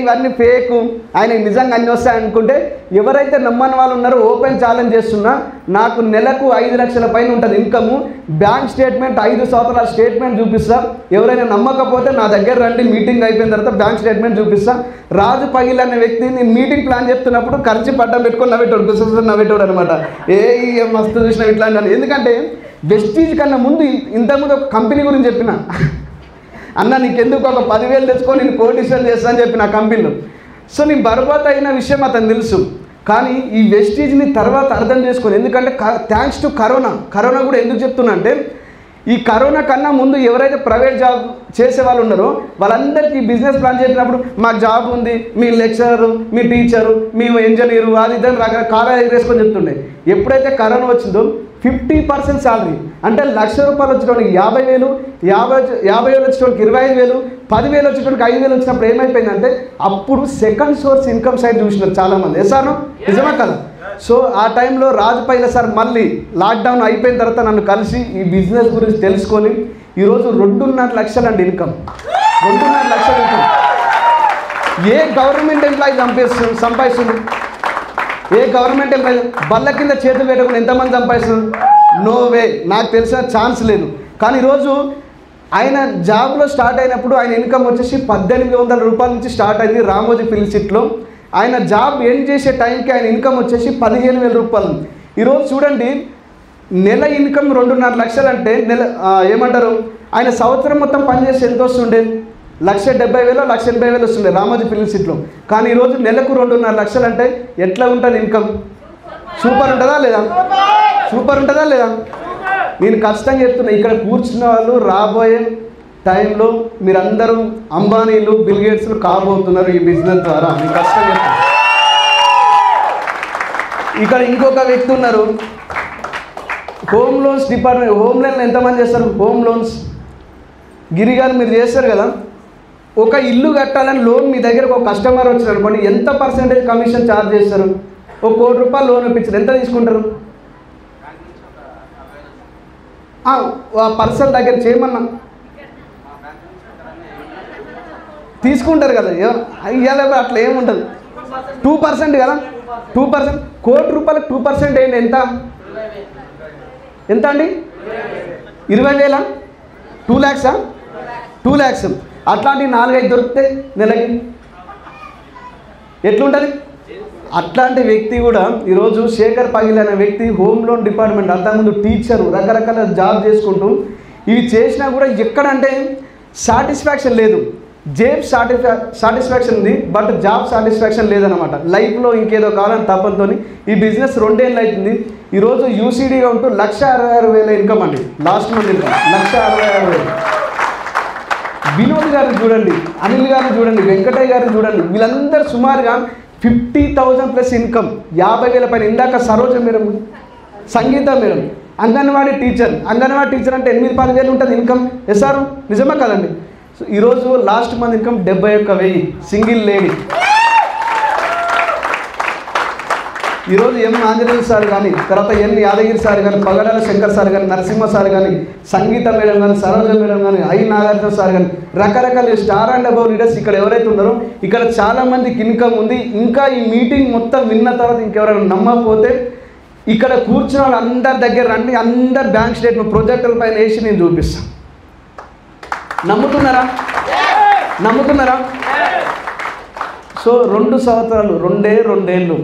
ఇవన్నీ ఫేకు, ఆయన నిజంగా అన్నీ వస్తాయి అనుకుంటే ఎవరైతే నమ్మని వాళ్ళు ఉన్నారో ఓపెన్ ఛాలెంజ్ చేస్తున్నా, నాకు నెలకు 5 లక్షల పైన ఉంటుంది ఇన్కము. బ్యాంక్ స్టేట్మెంట్ 5 సంవత్సరాల స్టేట్మెంట్ చూపిస్తా. ఎవరైనా నమ్మకపోతే నా దగ్గర రండి, మీటింగ్ అయిపోయిన తర్వాత బ్యాంక్ స్టేట్మెంట్ చూపిస్తా. రాజు పగిల్ అనే వ్యక్తి నేను మీటింగ్ ప్లాన్ చెప్తున్నప్పుడు ఖర్చు పడ్డం పెట్టుకొని నవ్వేటోడు, గుసగుస నవ్వేటోడు అనమాట. మస్తు చూసిన ఇట్లా అన్నాను. ఎందుకంటే వెస్టీజ్ కన్నా ముందు ఇంతకుముందు ఒక కంపెనీ గురించి చెప్పిన, అన్న నీకెందుకు ఒక 10,000 తెచ్చుకొని నేను కోటీశ్వరం చేస్తాను అని చెప్పిన ఆ కంపెనీలో. సో నేను బర్బాద్ అయిన విషయం అతను తెలుసు, కానీ ఈ వెస్టీజ్ని తర్వాత అర్థం చేసుకొని, ఎందుకంటే థ్యాంక్స్ టు కరోనా కూడా ఎందుకు చెప్తున్నా అంటే, ఈ కరోనా కన్నా ముందు ఎవరైతే ప్రైవేట్ జాబ్ చేసే వాళ్ళు ఉన్నారో వాళ్ళందరికీ బిజినెస్ ప్లాన్ చేసినప్పుడు మాకు జాబ్ ఉంది, మీ లెక్చరరు, మీ టీచరు, మీ ఇంజనీరు, అది ఇద్దరు రకరకాల వేసుకొని చెప్తుండే. ఎప్పుడైతే కరోనా వచ్చిందో 50% శాలరీ అంటే ₹1,00,000 వచ్చేటోనికి 50,000, 50,000 వచ్చేటోనికి 25,000, 10,000 వచ్చేటోనికి 5,000 వచ్చినప్పుడు ఏమైపోయిందంటే అప్పుడు సెకండ్ సోర్స్ ఇన్కమ్ సైడ్ చూసినారు చాలామంది. సార్ నిజమా కదా? సో ఆ టైంలో రాజు పైల సార్ మళ్ళీ లాక్డౌన్ అయిపోయిన తర్వాత నన్ను కలిసి ఈ బిజినెస్ గురించి తెలుసుకొని ఈరోజు 2.5 లక్షలు అండి ఇన్కమ్. 2.5 లక్షలు ఇన్కమ్. ఏ గవర్నమెంట్ ఎంప్లాయీ సంపాదిస్తుంది? ఏ గవర్నమెంట్ ఎంప్లాయీ బల్ల కింద చేతులు పెట్టకుండా ఎంతమంది సంపాదిస్తుంది? నో వే, నాకు తెలిసిన ఛాన్స్ లేదు. కానీ ఈరోజు ఆయన జాబ్లో స్టార్ట్ అయినప్పుడు ఆయన ఇన్కమ్ వచ్చేసి ₹1,800 నుంచి స్టార్ట్ అయింది రామోజీ ఫిలిం సిటీలో. ఆయన జాబ్ ఎండ్ చేసే టైంకి ఆయన ఇన్కమ్ వచ్చేసి ₹15,000. ఈరోజు చూడండి, నెల ఇన్కమ్ 2.5 లక్షలు అంటే ఏమంటారు, ఆయన సంవత్సరం మొత్తం పనిచేసి ఎంత వస్తుండే? 1,70,000, 1,80,000 వస్తుండే రామోజీ ఫిలిం సిటీలో. కానీ ఈరోజు నెలకు 2.5 లక్షలు అంటే ఎట్లా ఉంటుంది ఇన్కమ్? సూపర్ ఉంటుందా లేదా? సూపర్ ఉంటుందా లేదా? నేను ఖచ్చితంగా చెప్తున్నా, ఇక్కడ కూర్చున్న వాళ్ళు రాబోయే టైంలో మీరందరూ అంబానీలు, బిల్ గేట్స్లు కాబోతున్నారు ఈ బిజినెస్ ద్వారా. మీకు కష్టంగా ఇక్కడ ఇంకొక వ్యక్తి ఉన్నారు, హోమ్ లోన్స్ డిపార్ట్మెంట్. హోమ్ లోన్లు ఎంతమంది చేస్తారు? హోమ్ లోన్స్ గిరిగారు మీరు చేస్తారు కదా. ఒక ఇల్లు కట్టాలని లోన్ మీ దగ్గరకు ఒక కస్టమర్ వచ్చారు అనుకోండి, ఎంత పర్సెంటేజ్ కమిషన్ ఛార్జ్ చేస్తారు? ₹1,00,00,000 లోన్ ఇప్పించారు, ఎంత తీసుకుంటారు? ఆ పర్సన్ దగ్గర చేయమన్నా తీసుకుంటారు కదా. ఇవాళ అట్లా ఏముంటుంది, 2% కదా. 2%, ₹1,00,00,000 2% ఏంటి? ఎంత అండి? 20,000, 2 lakhs, 2 lakhs. అట్లాంటి 4-5 దొరికితే నెలకి ఎట్లుంటుంది? అట్లాంటి వ్యక్తి కూడా ఈరోజు శేఖర్ పగిల్ అనే వ్యక్తి హోమ్ లోన్ డిపార్ట్మెంట్, అంతకుముందు టీచరు, రకరకాల జాబ్ చేసుకుంటూ ఇవి చేసినా కూడా ఎక్కడంటే సాటిస్ఫాక్షన్ లేదు. జాబ్ సాటిస్ఫాక్షన్ ఉంది, బట్ జాబ్ సాటిస్ఫాక్షన్ లేదనమాట. లైఫ్లో ఇంకేదో కావాలని తప్పంతో ఈ బిజినెస్ 2 ఏళ్ళు అవుతుంది. ఈరోజు యూసీడీగా ఉంటూ 1,66,000 ఇన్కమ్ అండి. Last month income 1,66,000. వినోద్ గారిని చూడండి, అనిల్ గారిని చూడండి, వెంకటయ్య గారిని చూడండి, వీళ్ళందరూ సుమారుగా 50,000+ ఇన్కమ్, 50,000 పైన. ఇందాక సరోజ మేడం, సంగీత మేడం, అంగన్వాడీ టీచర్ అంటే 8-10,000 ఉంటుంది ఇన్కమ్. సార్ నిజమా కదండి? సో ఈరోజు last month income 71,000, single lady. ఈరోజు ఎం ఆంజనేయులు సార్ కానీ, తర్వాత ఎన్ యాదగిరి సార్ కానీ, పగడాల శంకర్ సార్ కానీ, నరసింహ సార్ కానీ, సంగీత మేడం కానీ, సరోజ మేడం కానీ, ఐ నాగార్జున సార్ కానీ, రకరకాల స్టార్ అండ్ అబౌవ్ లీడర్స్ ఇక్కడ ఎవరైతే ఉన్నారో ఇక్కడ చాలామందికి ఇన్కమ్ ఉంది. ఇంకా ఈ మీటింగ్ మొత్తం విన్న తర్వాత ఇంకెవరైనా నమ్మకపోతే ఇక్కడ కూర్చున్న వాళ్ళు అందరి దగ్గర రండి, అందరు బ్యాంక్ స్టేట్మెంట్ ప్రొజెక్టర్ పైన వేసి నేను చూపిస్తాను. నమ్ముతున్నారా? సో 2 సంవత్సరాలు, 2 ఏళ్ళు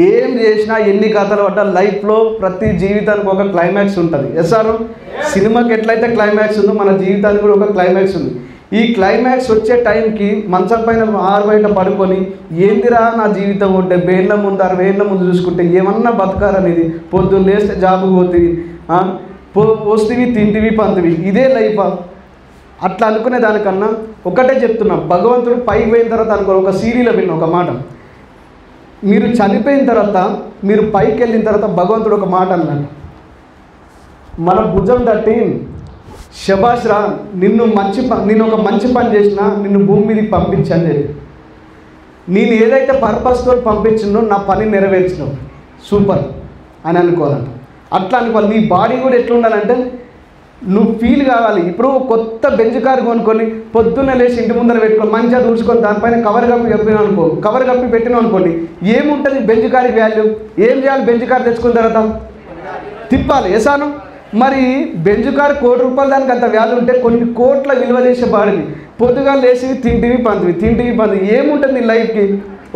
ఏం చేసినా, ఎన్ని కథలు పడ్డా లైఫ్లో ప్రతి జీవితానికి ఒక క్లైమాక్స్ ఉంటుంది. సార్ సినిమాకి ఎట్లయితే క్లైమాక్స్ ఉందో మన జీవితానికి కూడా ఒక క్లైమాక్స్ ఉంది. ఈ క్లైమాక్స్ వచ్చే టైంకి మంచం పైన 6 బయట పడుకొని ఏందిరా నా జీవితం 70 ఏళ్ళ ముందు 60 ఏళ్ళ ముందు చూసుకుంటే ఏమన్నా బతకారనేది, పొద్దున్న లేస్తే జాబు పోతుంది, వస్తువి తింటివి పంతివి, ఇదే లైఫ్. అట్లా అనుకునే దానికన్నా ఒకటే చెప్తున్నా, భగవంతుడు పైకి పోయిన తర్వాత అనుకో, ఒక సీడీలో విన్న ఒక మాట, మీరు చనిపోయిన తర్వాత, మీరు పైకి వెళ్ళిన తర్వాత భగవంతుడు ఒక మాట అన్నాడు, మన భుజం తట్టి శబాష్ రా, నేను ఒక మంచి పని చేసినా నిన్ను భూమి మీదకి పంపించాను చెప్పి, నేను ఏదైతే పర్పస్తో పంపించిందో నా పని నెరవేర్చినావు, సూపర్. అని అనుకోవాలంట. అట్లా అనుకోవాలి. నీ బాడీ కూడా ఎట్లా ఉండాలంటే నువ్వు ఫీల్ కావాలి. ఇప్పుడు కొత్త బెంచ్ కారు కొనుక్కొని పొద్దున్న లేచి ఇంటి ముందర పెట్టుకొని మంచిగా దూడ్చుకొని దానిపైన కవర్ కప్పి చెప్పినావు అనుకో, కవర్ కప్పి పెట్టినావు అనుకోండి, ఏముంటుంది బెంచ్ కారుకి వాల్యూ? ఏం చేయాలి? బెంచ్ కారు తెచ్చుకున్న తర్వాత తిప్పాలి. ఎసాను మరి బెంచ్ కారు ₹1,00,00,000 దానికి అంత వాల్యూ ఉంటే కొన్ని కోట్ల విలువ చేసే బాడీని పొద్దుగా లేచి తింటివి పంతివి ఏముంటుంది నీ లైఫ్కి?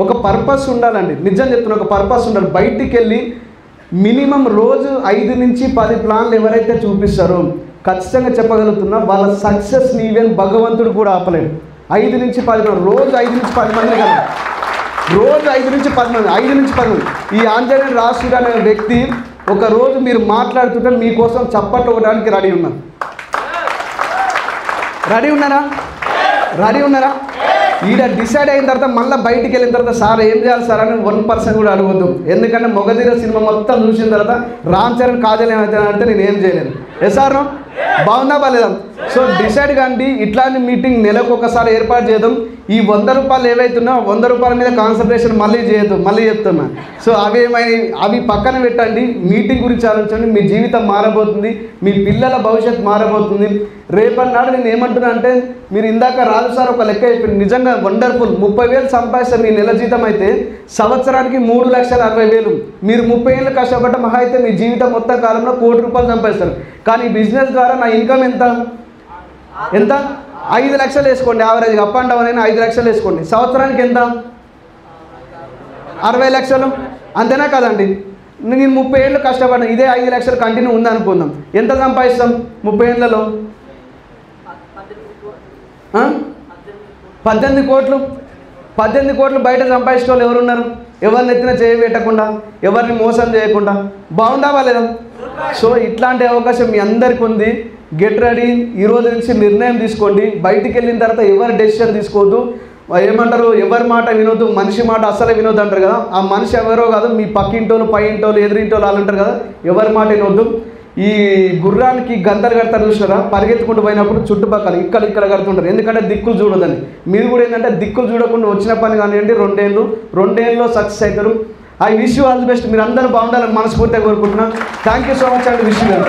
ఒక పర్పస్ ఉండాలండి. నిజం చెప్తున్నా, ఒక పర్పస్ ఉండాలి. బయటికి వెళ్ళి మినిమం రోజు 5 నుంచి 10 ప్లాన్లు ఎవరైతే చూపిస్తారో ఖచ్చితంగా చెప్పగలుగుతున్నా వాళ్ళ సక్సెస్ని ఈవెన్ భగవంతుడు కూడా ఆపలేడు. 5 నుంచి 10 మంది, రోజు 5 నుంచి 10 మంది కదా, రోజు 5 నుంచి 10 మంది, 5 నుంచి 10 మంది. ఈ ఆంజనేయ రాసుడు అనే వ్యక్తి ఒక రోజు మీరు మాట్లాడుతుంటే మీకోసం చప్పట్లు ఇవ్వడానికి రెడీ ఉన్నారు. రెడీ ఉన్నారా? ఈడ డిసైడ్ అయిన తర్వాత మళ్ళీ బయటికి వెళ్ళిన తర్వాత సార్ ఏం చేయాలి సార్ అని 1% కూడా అడగద్దు. ఎందుకంటే మొగధీర సినిమా మొత్తం చూసిన తర్వాత రామ్ చరణ్ కాజల్ ఏమవుతానంటే నేను ఏం చేయలేను. సార్ బాగుందా బాలేదా? సో డిసైడ్ కాండి. ఇట్లాంటి మీటింగ్ నెలకు ఒకసారి ఏర్పాటు చేద్దాం. ఈ ₹100 ఏవైతున్నా ₹100 మీద కాన్సన్ట్రేషన్ మళ్ళీ చేయొద్దు, మళ్ళీ చెప్తున్నా. సో అవి పక్కన పెట్టండి. మీటింగ్ గురించి ఆలోచించండి. మీ జీవితం మారబోతుంది, మీ పిల్లల భవిష్యత్తు మారబోతుంది. రేపటి నాడు నేను ఏమంటున్నా అంటే మీరు ఇందాక రాజు సార్ ఒక లెక్క చెప్పింది, నిజంగా వండర్ఫుల్. 30,000 సంపాదిస్తారు మీ నెల జీతం అయితే, సంవత్సరానికి 3,60,000. మీరు 30 ఏళ్ళు కష్టపడ్డ మహా అయితే మీ జీవితం మొత్తం కాలంలో ₹1,00,00,000 సంపాదిస్తారు. కానీ బిజినెస్ ద్వారా నా ఇన్కమ్ ఎంత 5 లక్షలు వేసుకోండి. యావరేజ్ అప్ అండ్ డౌన్ అయినా 5 లక్షలు వేసుకోండి. సంవత్సరానికి ఎంత? 60 లక్షలు. అంతేనా కదండి? నేను 30 ఏళ్ళు కష్టపడ్డా, ఇదే 5 లక్షలు కంటిన్యూ ఉందనుకుందాం. ఎంత సంపాదిస్తాం 30 ఏళ్ళలో? 18 కోట్లు. 18 కోట్లు బయట సంపాదించే వాళ్ళు ఎవరున్నారు? ఎవరిని ఎత్తిన చేయి పెట్టకుండా, ఎవరిని మోసం చేయకుండా. బాగుందా లేదా? సో ఇట్లాంటి అవకాశం మీ అందరికీ ఉంది. Get ready. ఈరోజు నుంచి నిర్ణయం తీసుకోండి. బయటికి వెళ్ళిన తర్వాత ఎవరి డెసిషన్ తీసుకోవద్దు. ఏమంటారు, ఎవరి మాట వినొద్దు, మనిషి మాట అస్సలే వినొద్దు అంటారు కదా. ఆ మనిషి ఎవరో కాదు, మీ పక్కింటోళ్ళు, పై ఇంటోళ్ళు, ఎదురింటోళ్ళు వాళ్ళు అంటారు కదా. ఎవరి మాట వినొద్దు. ఈ గుర్రానికి గంతలు కడతారు చూసినారా, పరిగెత్తుకుంటూ పోయినప్పుడు చుట్టుపక్కల ఇక్కడ కడుతుంటారు. ఎందుకంటే దిక్కులు చూడదని. మీరు కూడా ఏంటంటే దిక్కులు చూడకుండా వచ్చిన పని కానివ్వండి. 2 ఏళ్ళలో సక్సెస్ అవుతారు. I wish you all the best. మీరు అందరూ బాగుండాలని మనస్ఫూర్తిగా కోరుకుంటున్నాను. థ్యాంక్ యూ సో మచ్ అండి. Wish you.